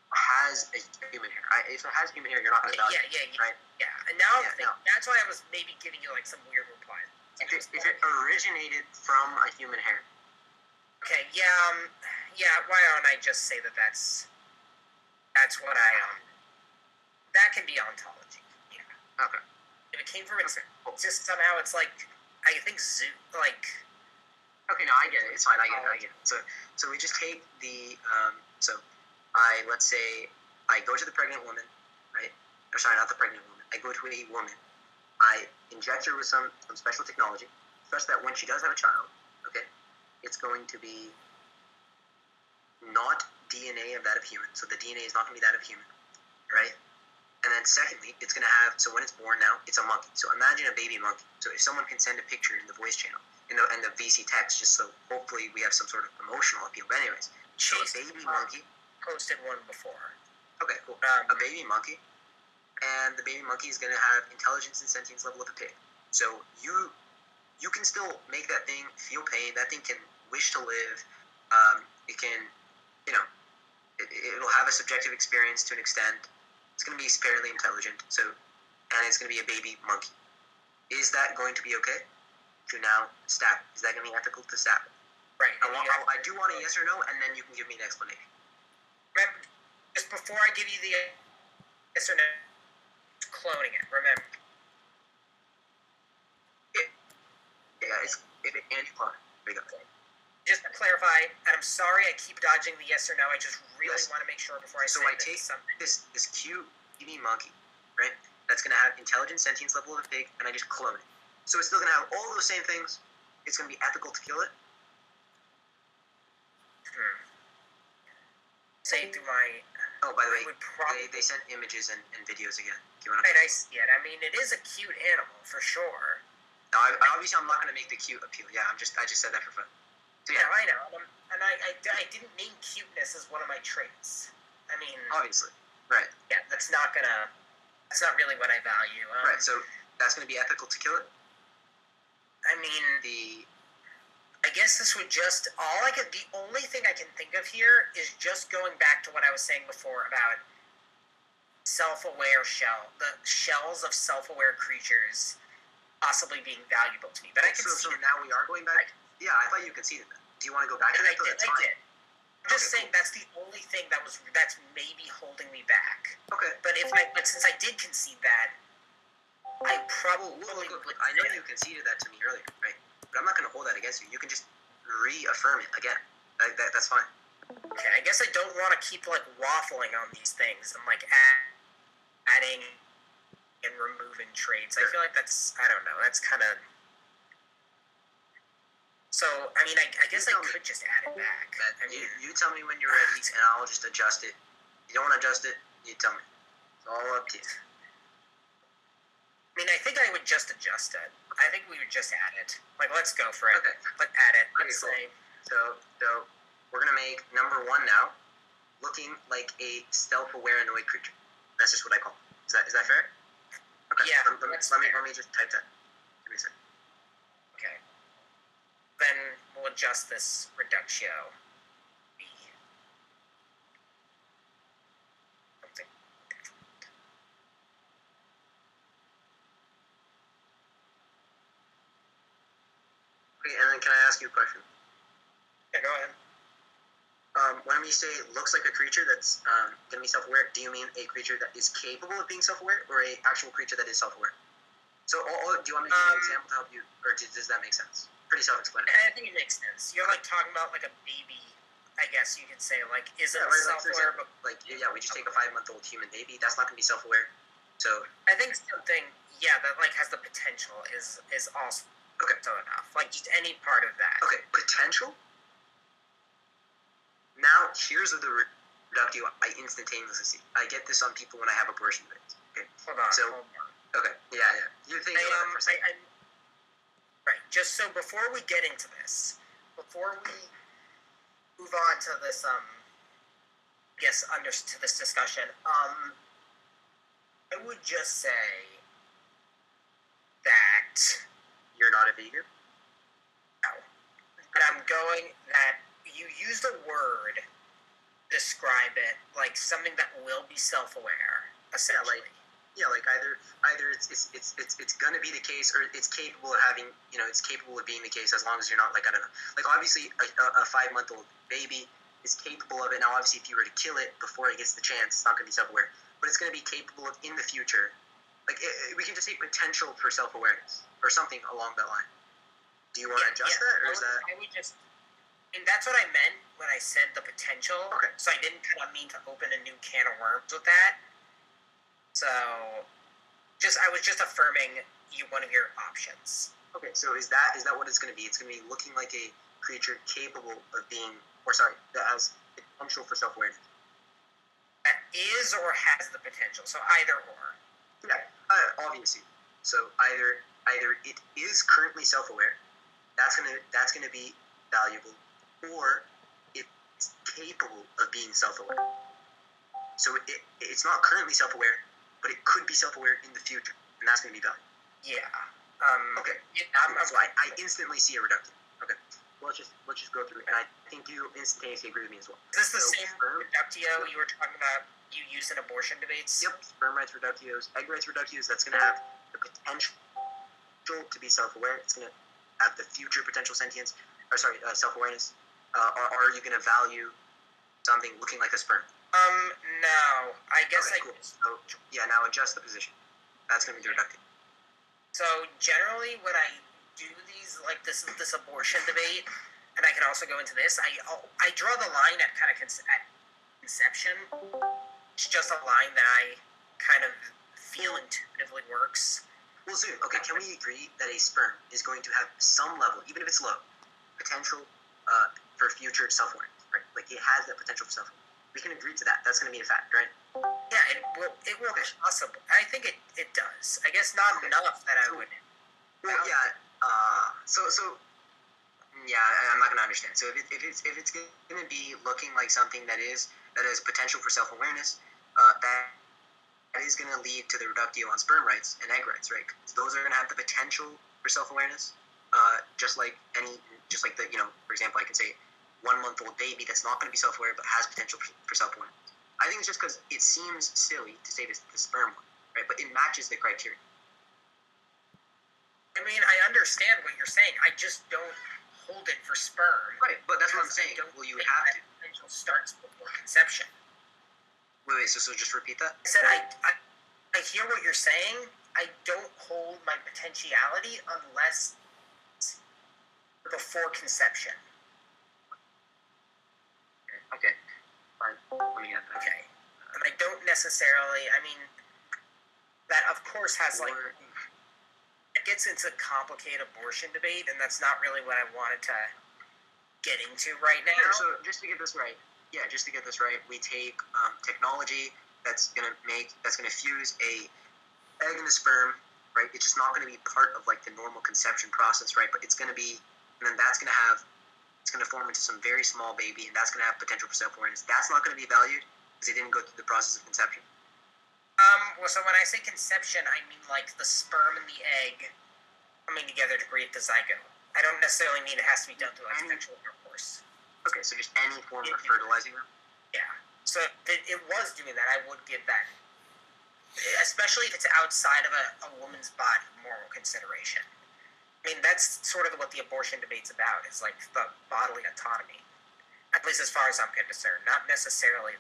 has a human hair. If it has human hair, you're not going to value it, right? Yeah, and now I'm thinking, that's why I was maybe giving you some weird reply. If it originated from a human hair. Okay, yeah, why don't I just say that's what that can be ontology. Yeah. Okay. If it came from it's just somehow it's I think Okay, no, I get it. It's fine. I get it. So we just take the let's say I go to the pregnant woman, right? Or sorry, not the pregnant woman. I go to a woman. I inject her with some special technology, such that when she does have a child, okay, it's going to be not DNA of that of human. So the DNA is not going to be that of human, right? And then secondly, it's going to have, so when it's born now, it's a monkey. So imagine a baby monkey. So if someone can send a picture in the voice channel, in the VC text, just so hopefully we have some sort of emotional appeal. But anyways, so a baby monkey. Posted one before. Okay, cool. A baby monkey. And the baby monkey is going to have intelligence and sentience level of a pig. So you can still make that thing feel pain. That thing can wish to live. It can, it'll have a subjective experience to an extent. It's going to be fairly intelligent. And it's going to be a baby monkey. Is that going to be okay to now stab? Is that going to be ethical to stab? Right. I do want a yes or no, and then you can give me an explanation. Remember, just before I give you the yes or no, cloning it. Remember. It's and clone. There you go. Just to clarify, and I'm sorry I keep dodging the yes or no. I just really want to make sure before I say take something. This cute baby monkey, right? That's going to have intelligence, sentience level of a pig, and I just clone it. So it's still going to have all those same things. It's going to be ethical to kill it. Say through my. Oh, by the way, they sent images and videos again. Do you want to? Right, I see it. I mean, it is a cute animal for sure. No, obviously I'm not going to make the cute appeal. Yeah, I just said that for fun. So, yeah, I know. And I didn't name cuteness as one of my traits. I mean, obviously, right? Yeah, that's not really what I value. Right. So that's going to be ethical to kill it. I mean, I guess this would just the only thing I can think of here is just going back to what I was saying before about self-aware the shells of self-aware creatures possibly being valuable to me. But I can so now we are going back. Yeah, I thought you conceded that. Do you want to go back to that? I did. I'm just saying that's the only thing that's maybe holding me back. Okay. But since I did concede that, I probably would. I know you conceded that to me earlier, right? But I'm not going to hold that against you. You can just reaffirm it again. That's fine. Okay, I guess I don't want to keep waffling on these things and adding and removing traits. Sure. I feel like I don't know. That's kind of. So, I mean, I guess I could just add it back. You tell me when you're ready, and I'll just adjust it. If you don't want to adjust it, you tell me. It's all up to you. I mean, I think I would just adjust it. I think we would just add it. Let's go for it. Okay. Let's add it. Okay, cool. So we're going to make number 1 now looking like a self-aware annoyed creature. That's just what I call it. Is that fair? Okay. Yeah. Let me just type that. Give me a second. Okay. Then we'll adjust this reductio. Something different. Okay, and then can I ask you a question? Yeah, go ahead. When we say looks like a creature that's going to be self-aware, do you mean a creature that is capable of being self-aware, or a actual creature that is self-aware? So, do you want me to give you an example to help you, or does that make sense? Pretty self-explanatory. I think it makes sense. You're talking about a baby, I guess you could say. Is it self-aware? But we just take a 5-month-old human baby. That's not going to be self-aware. So I think something, that has the potential is also enough. Just any part of that. Okay, potential. Now here's the reductio I instantaneously see. I get this on people when I have abortion rates. Okay. Hold on. Okay. Yeah. You think about that for a second. Right. Just so before we get into this, before we move on to this, to this discussion, I would just say that you're not a vegan. No, but I'm going that you used a word to describe it like something that will be self-aware, essentially. Either it's gonna be the case, or it's capable of having, it's capable of being the case, as long as you're not I don't know, obviously a 5-month-old baby is capable of it. Now obviously if you were to kill it before it gets the chance, it's not gonna be self-aware, but it's gonna be capable of in the future. We can just say potential for self-awareness or something along that line. Do you want to adjust that, or is that? I would just, and that's what I meant when I said the potential. Okay. So I didn't kind of mean to open a new can of worms with that. So, I was just affirming one of your options. Okay, so is that what it's going to be? It's going to be looking like a creature capable of being, that has the potential for self-awareness. That is or has the potential. So either or. Yeah, obviously. So either it is currently self-aware, that's gonna be valuable, or it's capable of being self-aware. So it's not currently self-aware, but it could be self-aware in the future, and that's going to be valuable. Yeah. Okay. Yeah, so I instantly see a reductive. Okay. let's just go through it. And I think you instantaneously agree with me as well. Is this the So, same sperm- reductio you were talking about you use in abortion debates? Yep, sperm rights reductios, egg rights reductios, that's going to have the potential to be self-aware. It's going to have the future potential sentience, self-awareness. Are you going to value something looking like a sperm? No. I guess Okay, cool. So, yeah, now adjust the position. That's going to be the reductio. So generally, when I do these, like this abortion debate, and I can also go into this, I draw the line at kind of at conception. It's just a line that I kind of feel intuitively works. Well, soon. Okay, can we agree that a sperm is going to have some level, even if it's low, potential for future self-awareness, right? Like it has that potential for self-awareness. We can agree to that. That's going to be a fact, right? Yeah, it will Okay. possible. I think it does. I guess not Okay. enough that I would. Well, yeah. Yeah, I'm not going to understand. So if it's going to be looking like something that has potential for self-awareness, that is going to lead to the reductio on sperm rights and egg rights, right? Those are going to have the potential for self-awareness, just like the, for example, I can say 1-month-old baby that's not going to be self-aware but has potential for self-awareness. I think it's just because it seems silly to say this the sperm one, right? But it matches the criteria. I mean, I understand what you're saying. I just don't hold it for sperm. Right, but that's what I'm because saying. I don't Well, you think have that to. potential starts before conception. Wait, so just repeat that? I said I hear what you're saying. I don't hold my potentiality unless before conception. Okay, fine. Let me get that. Okay. And I don't necessarily, I mean, that of course has like, it gets into complicated abortion debate, and that's not really what I wanted to get into right now. So just to get this right, we take technology that's gonna fuse a egg and a sperm, right? It's just not gonna be part of like the normal conception process, right? But it's gonna be, and then it's gonna form into some very small baby, and that's gonna have potential for self-awareness. That's not gonna be valued because it didn't go through the process of conception. Well, so when I say conception, I mean like the sperm and the egg coming together to create the zygote. I don't necessarily mean it has to be done through like sexual intercourse. Okay, so just any form of fertilizing them? Yeah. So if it was doing that, I would give that, especially if it's outside of a woman's body, moral consideration. I mean, that's sort of what the abortion debate's about, is like the bodily autonomy. At least as far as I'm concerned. Not necessarily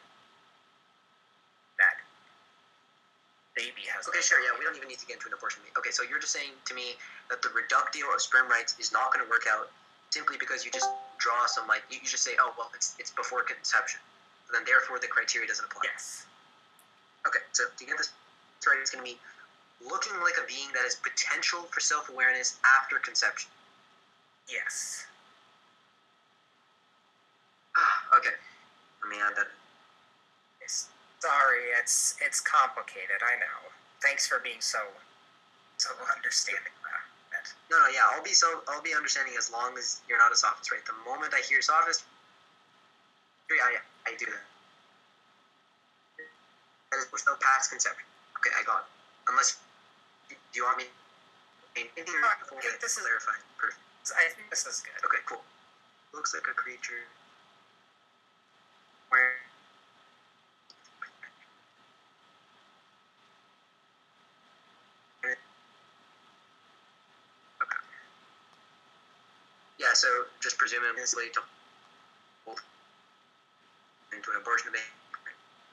that baby has... Okay, sure, yeah, we don't even need to get into an abortion debate. Okay, so you're just saying to me that the reductio of sperm rights is not going to work out simply because you just draw some, like, you just say, oh, well, it's before conception. And then therefore the criteria doesn't apply. Yes. Okay, so to get this right, it's going to be looking like a being that has potential for self-awareness after conception. Yes. Okay, let me add that in. Sorry, it's complicated, I know. Thanks for being so understanding about it. No, yeah, I'll be understanding as long as you're not a sophist, right? The moment I hear sophist, I do that. That is still past conception. Okay, I got it. Unless, do you want me anything before I clarify? Perfect. I think this is good. Okay, cool. Looks like a creature. Where? Okay. Yeah, so just presumably to hold into an abortion debate,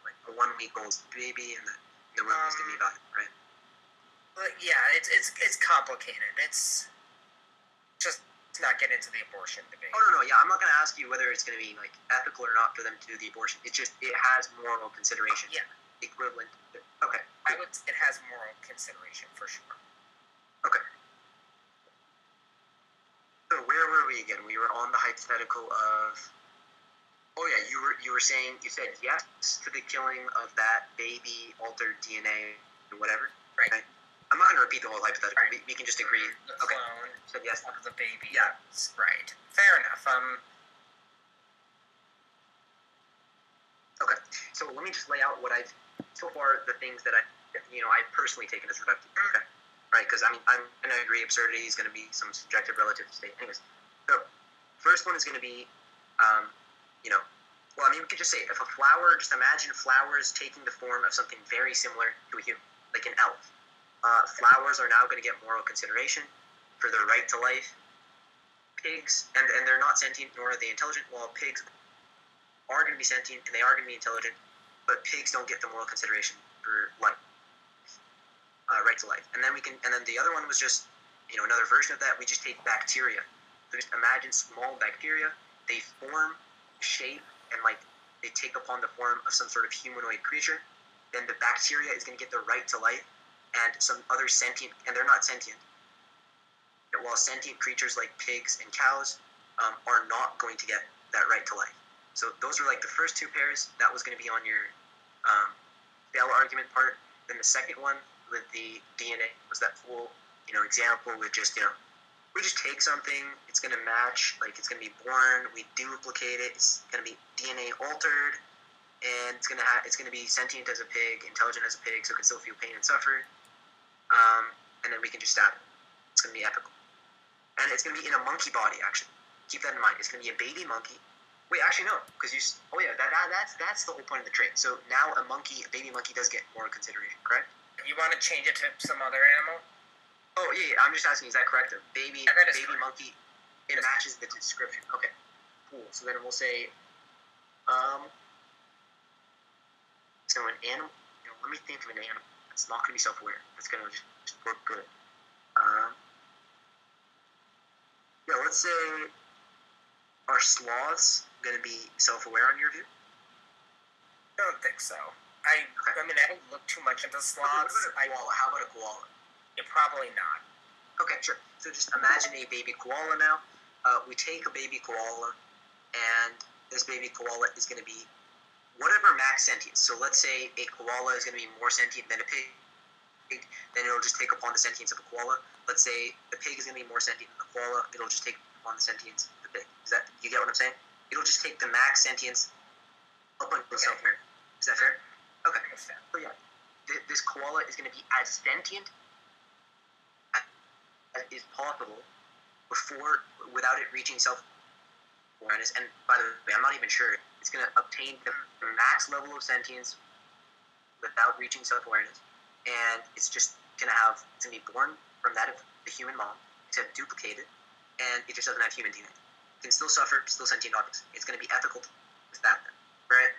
like a 1-week-old baby, and the room is going to be about it, right? Yeah, it's complicated. It's just not get into the abortion debate. Oh no, yeah, I'm not going to ask you whether it's going to be like ethical or not for them to do the abortion. It's just it has moral consideration. Yeah, equivalent. Okay. I would. It has moral consideration for sure. Okay. So where were we again? We were on the hypothetical of. Oh yeah, you said yes to the killing of that baby altered DNA or whatever. Right. Okay. I'm not going to repeat the whole hypothetical. Right. We can just agree. The Okay. clone So yes. of the baby. Yeah. Right. Fair enough. Okay. So let me just lay out what I've so far the things that I've personally taken as reductive. Okay. Right. Because I'm going to agree absurdity is going to be some subjective relative state. Anyways. So first one is going to be, well, I mean, we could just say if a flower, just imagine flowers taking the form of something very similar to a human, like an elf. Flowers are now going to get moral consideration for their right to life. Pigs, and they're not sentient nor are they intelligent, while pigs are going to be sentient and they are going to be intelligent, but pigs don't get the moral consideration for life, right to life. And then the other one was just, another version of that. We just take bacteria. So just imagine small bacteria. They form, shape, and they take upon the form of some sort of humanoid creature. Then the bacteria is going to get the right to life, and some other sentient, and they're not sentient. While sentient creatures like pigs and cows are not going to get that right to life. So those are the first two pairs. That was going to be on your Bell argument part. Then the second one with the DNA was that full, example with just, we just take something, it's going to match, it's going to be born, we duplicate it, it's going to be DNA altered, and it's going to be sentient as a pig, intelligent as a pig, so it can still feel pain and suffer, and then we can just stab it. It's going to be ethical. And it's going to be in a monkey body, actually. Keep that in mind. It's going to be a baby monkey. Wait, actually, no. Because that's the whole point of the trait. So now a baby monkey does get moral consideration, correct? You want to change it to some other animal? Oh, yeah, I'm just asking, is that correct? Baby monkey, it matches the description. Okay, cool. So then we'll say, so an animal, let me think of an animal that's not going to be self-aware. That's going to just work good. Let's say, are sloths going to be self-aware in your view? I don't think so. I mean, I don't look too much into sloths. Okay, what about a koala? How about a koala? Yeah, probably not. Okay, sure. So just imagine a baby koala now. We take a baby koala, and this baby koala is going to be whatever max sentience. So let's say a koala is going to be more sentient than a pig, then it'll just take upon the sentience of a koala. Let's say the pig is going to be more sentient than the koala, it'll just take upon the sentience of the pig. You get what I'm saying? It'll just take the max sentience up until self-aware. Is that fair? Okay. So yeah, this koala is going to be as sentient as is possible without it reaching self-awareness. And by the way, I'm not even sure it's going to obtain the max level of sentience without reaching self-awareness, and it's just going to be born from that of the human mom, except duplicated, and it just doesn't have human DNA. It can still suffer, still sentient objects. It's going to be ethical with that, right?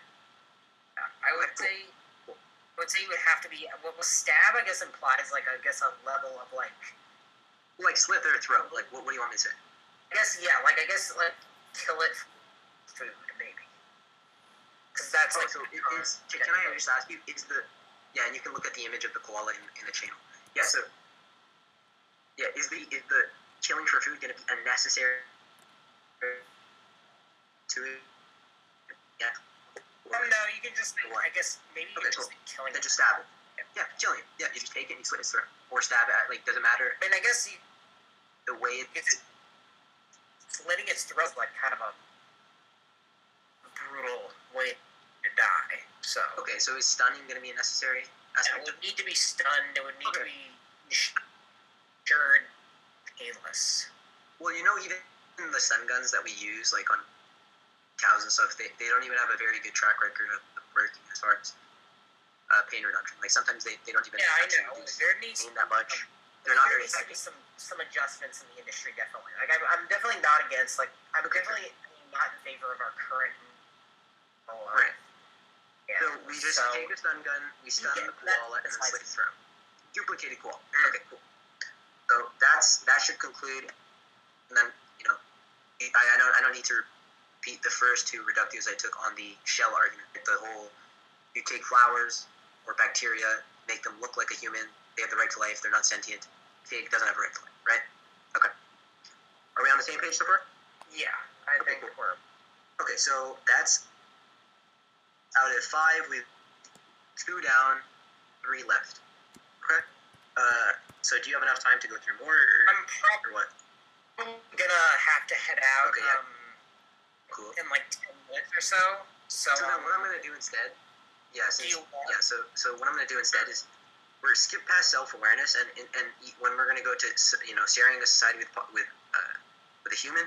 I would say you would have to be. Well, stab, I guess, implies a level of slit their throat. What do you want me to say? I guess kill it for food, maybe. Because that's so can I just ask you? And you can look at the image of the koala in the channel. Yeah. So is the killing for food going to be unnecessary to it? Yeah. No, you can just. I guess maybe you can just killing. Then just stab it. Yeah, killing it. Yeah, you just take it and you slit its throat, or stab it. Doesn't matter. I mean, I guess the way it's slitting its throat kind of a brutal way to die. So okay, so is stunning going to be a necessary aspect? It would need to be stunned. It would need to be ensured painless. Well, even the stun guns that we use, on cows and stuff, they don't even have a very good track record of working as far as pain reduction. Sometimes they don't even. Yeah, I know. There needs pain that much. They're not very effective. There needs to be some adjustments in the industry, definitely. I'm definitely not against. I'm definitely not in favor of our current. Right. Yeah. So we just take a stun gun, we stun the koala, and then slit its throat. Duplicated koala. Okay, cool. So that should conclude. And then I don't need to repeat the first two reductives I took on the shell argument. The whole, you take flowers or bacteria, make them look like a human. They have the right to life. They're not sentient. Pig doesn't have a right to life, right? Okay. Are we on the same page so far? Yeah, I think cool. we're. Okay, so that's out of 5. We've 2 down, 3 left. Okay. So do you have enough time to go through more, or what? I'm gonna have to head out. Okay, yeah. Cool. In 10 minutes or so. So then what I'm gonna do instead? So what I'm gonna do instead is we're skip past self-awareness, and when we're gonna go to sharing a society with a human,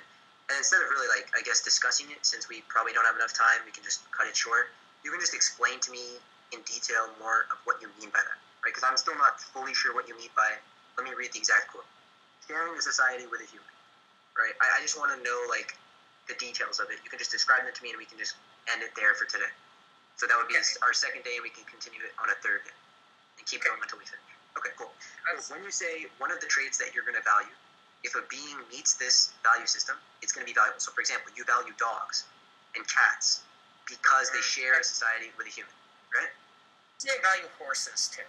And instead of really, like, I guess, discussing it, since we probably don't have enough time, we can just cut it short. You can just explain to me in detail more of what you mean by that, right? Because I'm still not fully sure what you mean by, let me read the exact quote. Sharing the society with a human, right? I just want to know, like, the details of it. You can just describe them to me, and we can just end it there for today. So that would be our second day, and we can continue it on a third day. And keep going until we finish. Okay, cool. When you say one of the traits that you're going to value, if a being meets this value system, it's going to be valuable. So, for example, you value dogs and cats because they share a society with a human, right? I value horses too.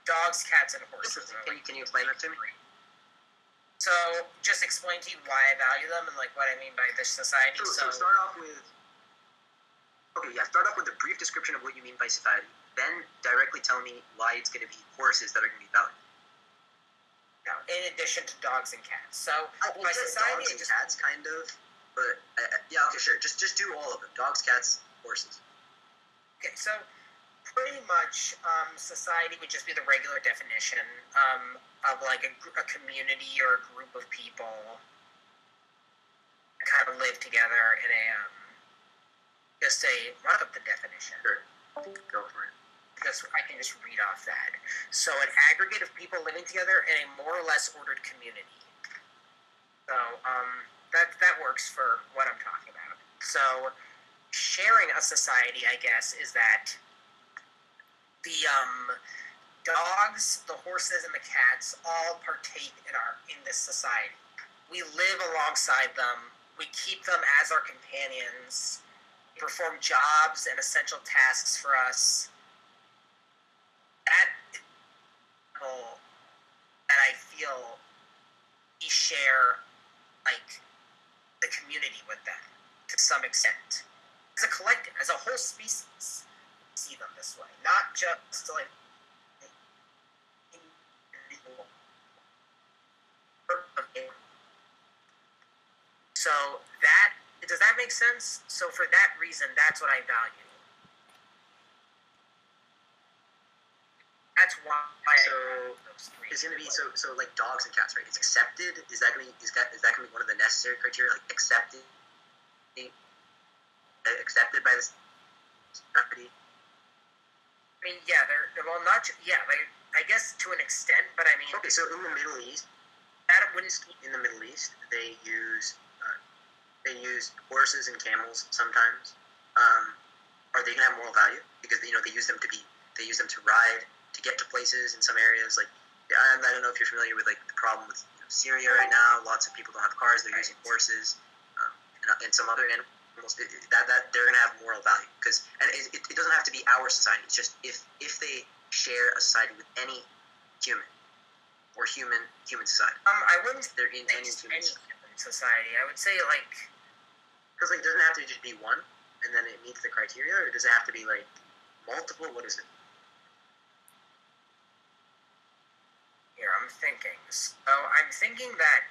Dogs, cats, and horses. Can you explain that to me? So, just explain to you why I value them and like what I mean by this society. So start off with. Start off with a brief description of what you mean by society. Then directly tell me why it's going to be horses that are going to be valued. In addition to dogs and cats. So, by society, dogs and cats, kind of. But, yeah, okay, sure. Just do all of them. Dogs, cats, horses. Okay, so pretty much society would just be the regular definition of like a community or a group of people that kind of live together in a, what up the definition? Sure. Go for it. Because I can just read off that. So an aggregate of people living together in a more or less ordered community. So that works for what I'm talking about. So sharing a society, I guess, is that the dogs, the horses, and the cats all partake in this society. We live alongside them. We keep them as our companions. They perform jobs and essential tasks for us. That I feel we share, like, the community with them to some extent. As a collective, as a whole species, see them this way. Not just, like, so does that make sense? So for that reason, that's what I value. That's why. So it's gonna be so like dogs and cats, right? It's accepted. Is that gonna be one of the necessary criteria? Like accepted by the society. I mean, yeah, they're well, not yeah, like I guess to an extent, but I mean. Okay, so in the Middle East, they use horses and camels sometimes. Are they gonna have moral value because they use them to ride, to get to places in some areas? Like, I don't know if you're familiar with like the problem with Syria right now. Lots of people don't have cars; they're using horses and some other animals. That they're gonna have moral value and it doesn't have to be our society. It's just if they share a society with any human or human society. I wouldn't. They're in any human society. I would say like because like doesn't it have to just be one and then it meets the criteria, or does it have to be like multiple? What is it? Here, I'm thinking. So I'm thinking that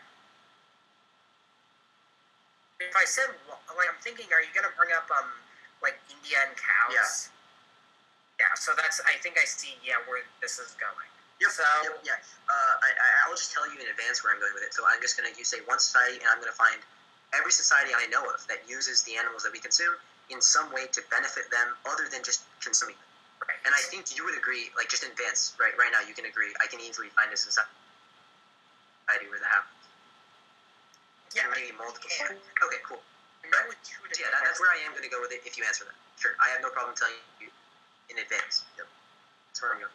if I said, like, I'm thinking, are you going to bring up, like, India and cows? Yeah, so I think I see, where this is going. Yep, yeah. I'll just tell you in advance where I'm going with it. So I'm just going to, say one society, and I'm going to find every society I know of that uses the animals that we consume in some way to benefit them other than just consuming them. Right. And I think you would agree, like, just in advance, right now you can agree, I can easily find a society where that happens. Yeah, maybe multiple. Okay, cool. Right. Yeah, that's where I am going to go with it if you answer that. Sure, I have no problem telling you in advance. Yep. That's where I'm going.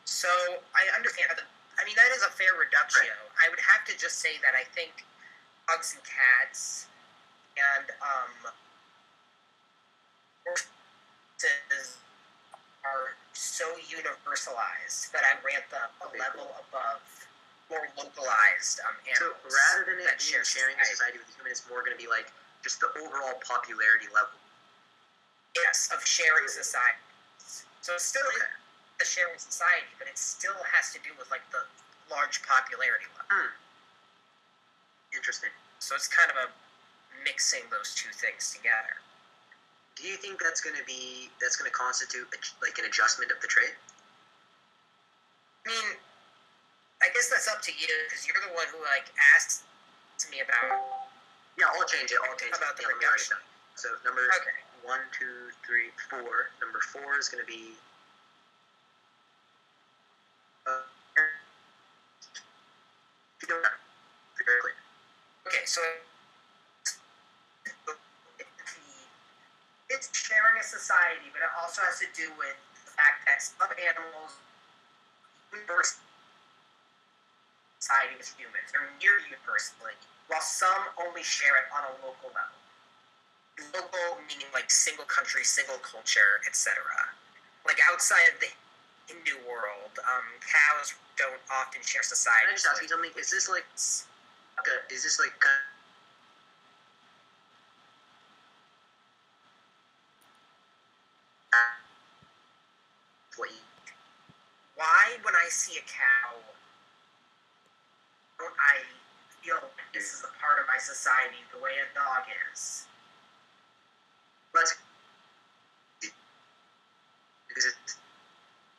So, I understand. I mean, that is a fair reduction. Right. I would have to just say that I think dogs and cats and horses are so universalized that I rank them a level above more localized animals. So rather than it being sharing a society with a human, it's more going to be like just the overall popularity level. Yes, of sharing society. So it's still a sharing society, but it still has to do with like the large popularity level. Interesting. So it's kind of a mixing those two things together. Do you think that's going to constitute like an adjustment of the trade? I mean, I guess that's up to you because you're the one who like asked me about Yeah, I'll change it. About the Yeah, let me write it reduction. down. So number Okay. 1, 2, 3, 4. Number 4 is going to be. Very clear. Okay, so it's sharing a society, but it also has to do with the fact that some animals universal society with humans, or near universally, while some only share it on a local level. Local meaning like single country, single culture, etc. Like outside of the Hindu world, cows don't often share society. Can I just ask you something? Is this like kind of what you? Why, when I see a cow, don't I feel like this is a part of my society the way a dog is? Let's. Because it's.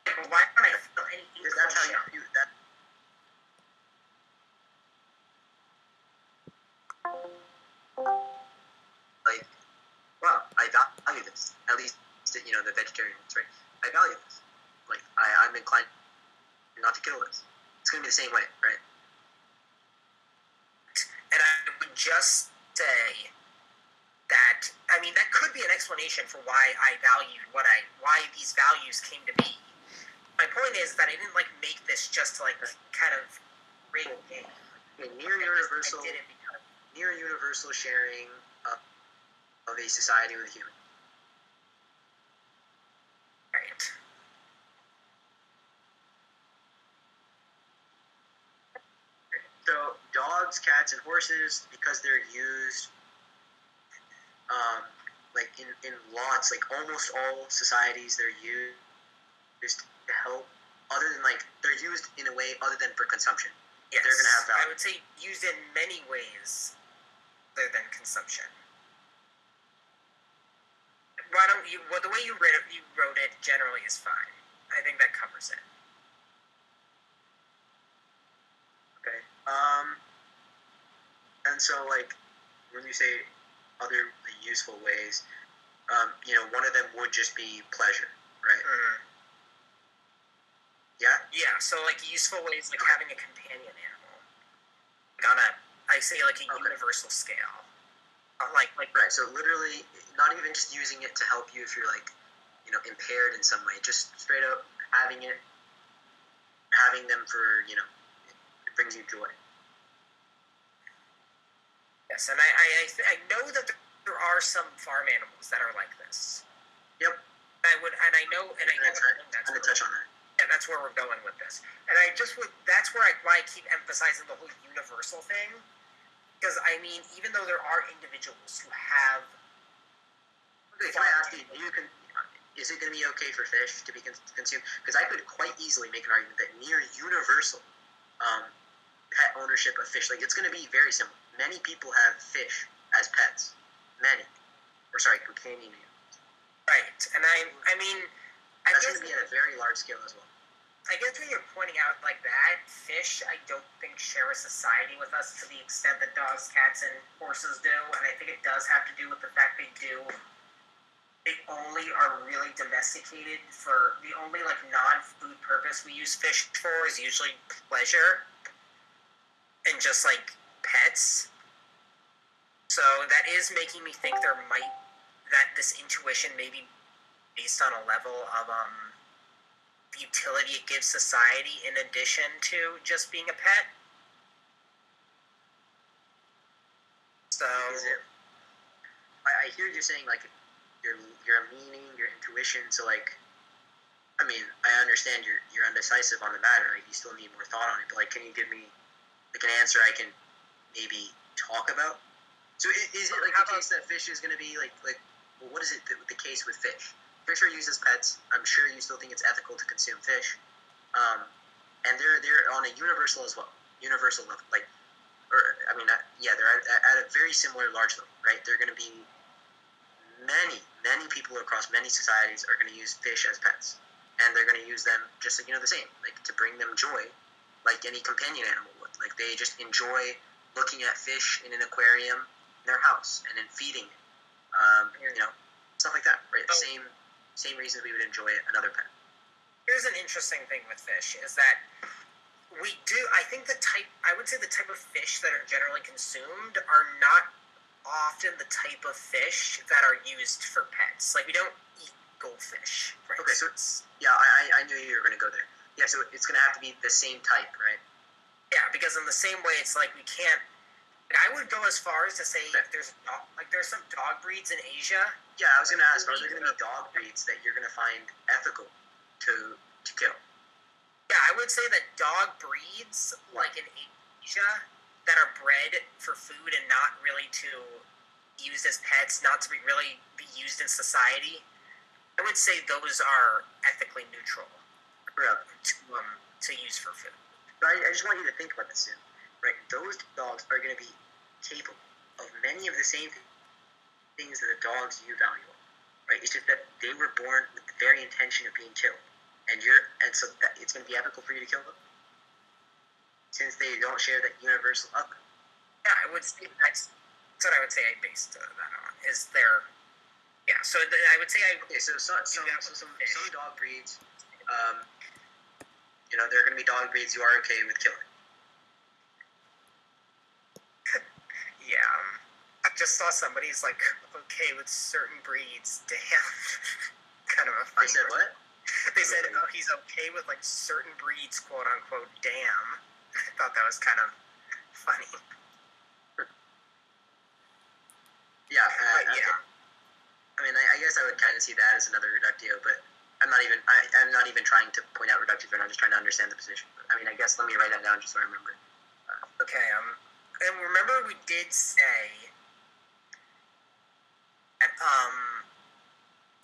But why don't I feel any Because that's how you that. Like, wow, I value this. At least, the vegetarian ones, right? I value this. Like, I'm inclined not to kill this. It's going to be the same way, right? And I would just say that, I mean, that could be an explanation for why I valued why these values came to be. My point is that I didn't, like, make this just to, like, kind of rig game. Near universal sharing of a society with a human. Right. So dogs, cats, and horses, because they're used like in lots, like almost all societies, they're used to help. Other than they're used in a way other than for consumption. Yes, they're gonna have value. I would say used in many ways other than consumption. Why don't you? Well, the way you wrote it generally is fine. I think that covers it. Okay. And so when you say other useful ways, one of them would just be pleasure, right? Mm. Yeah. Yeah. So useful ways like having a companion animal, I say a universal scale. Right. So literally, not even just using it to help you if you're impaired in some way. Just straight up having them for it brings you joy. Yes, and I know that there are some farm animals that are like this. Yep. I know that's going to touch on that. Yeah, that's where we're going with this. And that's why I keep emphasizing the whole universal thing. Because, I mean, even though there are individuals who have... Okay, can I ask you, is it going to be okay for fish to be consumed? Because I could quite easily make an argument that near universal pet ownership of fish, it's going to be very similar. Many people have fish as pets. Many. Companion animals. Right. And I mean... That's going to be at a very large scale as well. I guess when you're pointing out like that, fish, I don't think share a society with us to the extent that dogs, cats, and horses do, and I think it does have to do with the fact they only are really domesticated for the only non-food purpose we use fish for is usually pleasure and just pets. So that is making me think that this intuition may be based on a level of the utility it gives society in addition to just being a pet. So I hear you saying your meaning, your intuition. So I understand you're undecisive on the matter. You still need more thought on it. But can you give me an answer I can maybe talk about? So is it the case that fish is going to be well, what is it the case with fish? Fish are used as pets. I'm sure you still think it's ethical to consume fish, and they're on a universal as well. Universal level, they're at a very similar large level, right? They're going to be many people across many societies are going to use fish as pets, and they're going to use them just the same, to bring them joy, like any companion animal would. They just enjoy looking at fish in an aquarium their house and in feeding it. Stuff like that, right? The same reason we would enjoy another pet. Here's an interesting thing with fish is that I would say the type of fish that are generally consumed are not often the type of fish that are used for pets. Like, we don't eat goldfish, for instance. Yeah, I knew you were going to go there. Yeah, so it's going to have to be the same type, right? Yeah, because in the same way, it's like we can't. Like, I would go as far as to say there's some dog breeds in Asia. Yeah, I was going to ask, are there going to be dog breeds that you're going to find ethical to kill? Yeah, I would say that dog breeds, like in Asia, that are bred for food and not really to used as pets, not to really be used in society, I would say those are ethically neutral to use for food. But I just want you to think about this, right? Those dogs are going to be capable of many of the same things that the dogs you value, right? It's just that they were born with the very intention of being killed. So it's going to be ethical for you to kill them, since they don't share that universal other. Yeah, I would say that's what I would say I based that on. Is there? Yeah, so I would say So some dog breeds, there are going to be dog breeds you are okay with killing. Yeah, I just saw somebody's like okay with certain breeds. Damn, kind of a funny. They said what? They said he's okay with like certain breeds, quote unquote. Damn, I thought that was kind of funny. Yeah, yeah. I mean, I guess I would kind of see that as another reductio, but I'm not even trying to point out reductives. I'm just trying to understand the position. But, I mean, I guess let me write that down just so I remember. Okay. And remember we did say that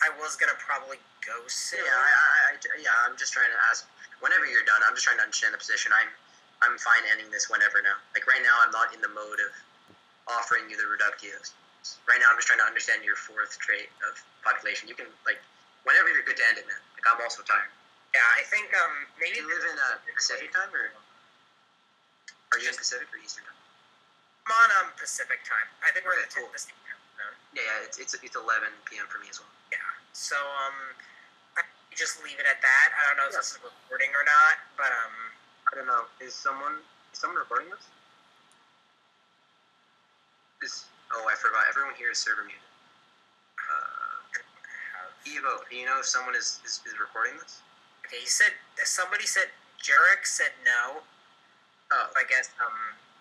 I was gonna probably go soon. Yeah, I'm just trying to ask. Whenever you're done, I'm just trying to understand the position. I'm fine ending this whenever now. Like right now, I'm not in the mode of offering you the reductios. Right now, I'm just trying to understand your fourth trait of population. You can whenever you're good to end it, man. Like I'm also tired. Yeah, I think maybe. Do you live in Pacific time or are you in Pacific or Eastern time? I'm on Pacific time. I think we're in the same time. Yeah, it's 11 p.m. for me as well. Yeah. So I just leave it at that. I don't know if this is recording or not, but I don't know. Is someone recording this? I forgot. Everyone here is server muted. Evo, do you know if someone is recording this? Okay, somebody said Jurek said no. Oh, I guess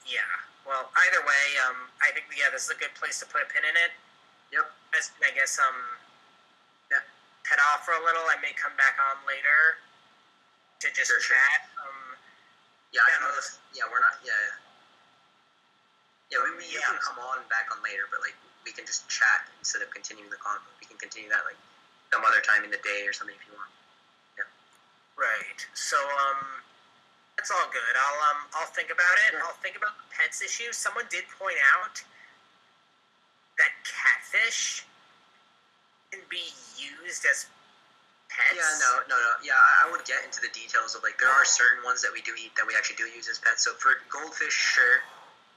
yeah. Well, either way, I think this is a good place to put a pin in it. Yep. I guess head off for a little. I may come back on later to just chat. Yeah, I don't know. Yeah, we're not. Yeah. Yeah, you can come on back on later, but we can just chat instead of continuing the convo. We can continue that some other time in the day or something if you want. Yeah. Right. So that's all good. I'll think about it. I'll think about the pets issue. Someone did point out that catfish can be used as pets. Yeah, no. Yeah, I would get into the details of there are certain ones that we do eat that we actually do use as pets. So for goldfish, sure,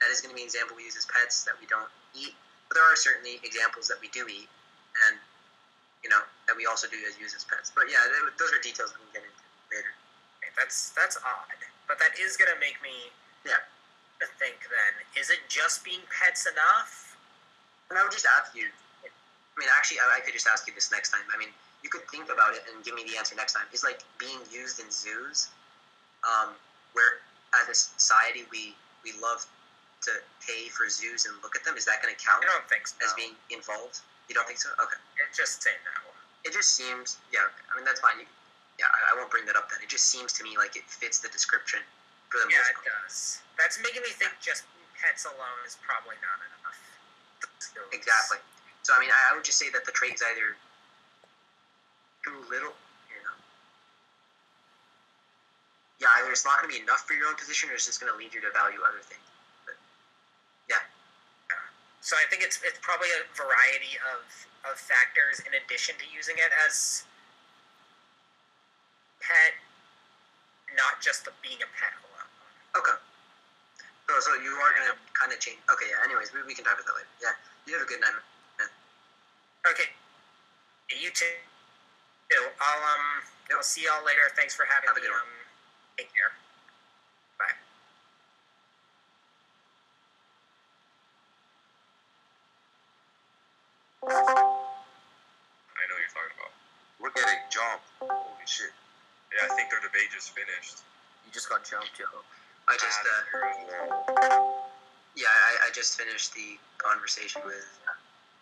that is going to be an example we use as pets that we don't eat. But there are certainly examples that we do eat, and that we also do use as pets. But yeah, those are details we can get into later. Okay, that's odd, but that is going to make me think. Then is it just being pets enough? And I would just ask you. I mean, actually, I could just ask you this next time. I mean, you could think about it and give me the answer next time. Is being used in zoos, where as a society we love to pay for zoos and look at them. Is that going to count? I don't think so. As being involved? You don't think so? Okay. Just say no. It just seems. Yeah. I mean, that's fine. I won't bring that up then. It just seems to me like it fits the description for the most part. Yeah, it does. That's making me think just pets alone is probably not enough. Exactly. So, I mean, I would just say that the trait is either too little, Yeah, either it's not going to be enough for your own position or it's just going to lead you to value other things. But, yeah. So I think it's probably a variety of factors in addition to using it as pet, not just being a pet alone. Okay. So you are gonna kind of change. Okay, yeah. Anyways, we can talk about that later. Yeah, you have a good night, man. Okay. You too. I'll see y'all later. Thanks for having me. Take care. Bye. I know what you're talking about. We're getting jumped. Holy shit. Yeah, I think their debate just finished. You just got jumped, yo. I just I just finished the conversation with.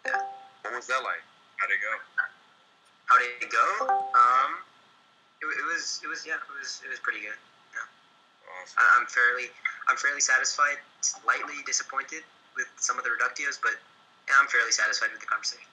Yeah. What was that like? How'd it go? How did it go? It was pretty good. Yeah. Awesome. I'm fairly satisfied. Slightly disappointed with some of the reductios, but yeah, I'm fairly satisfied with the conversation.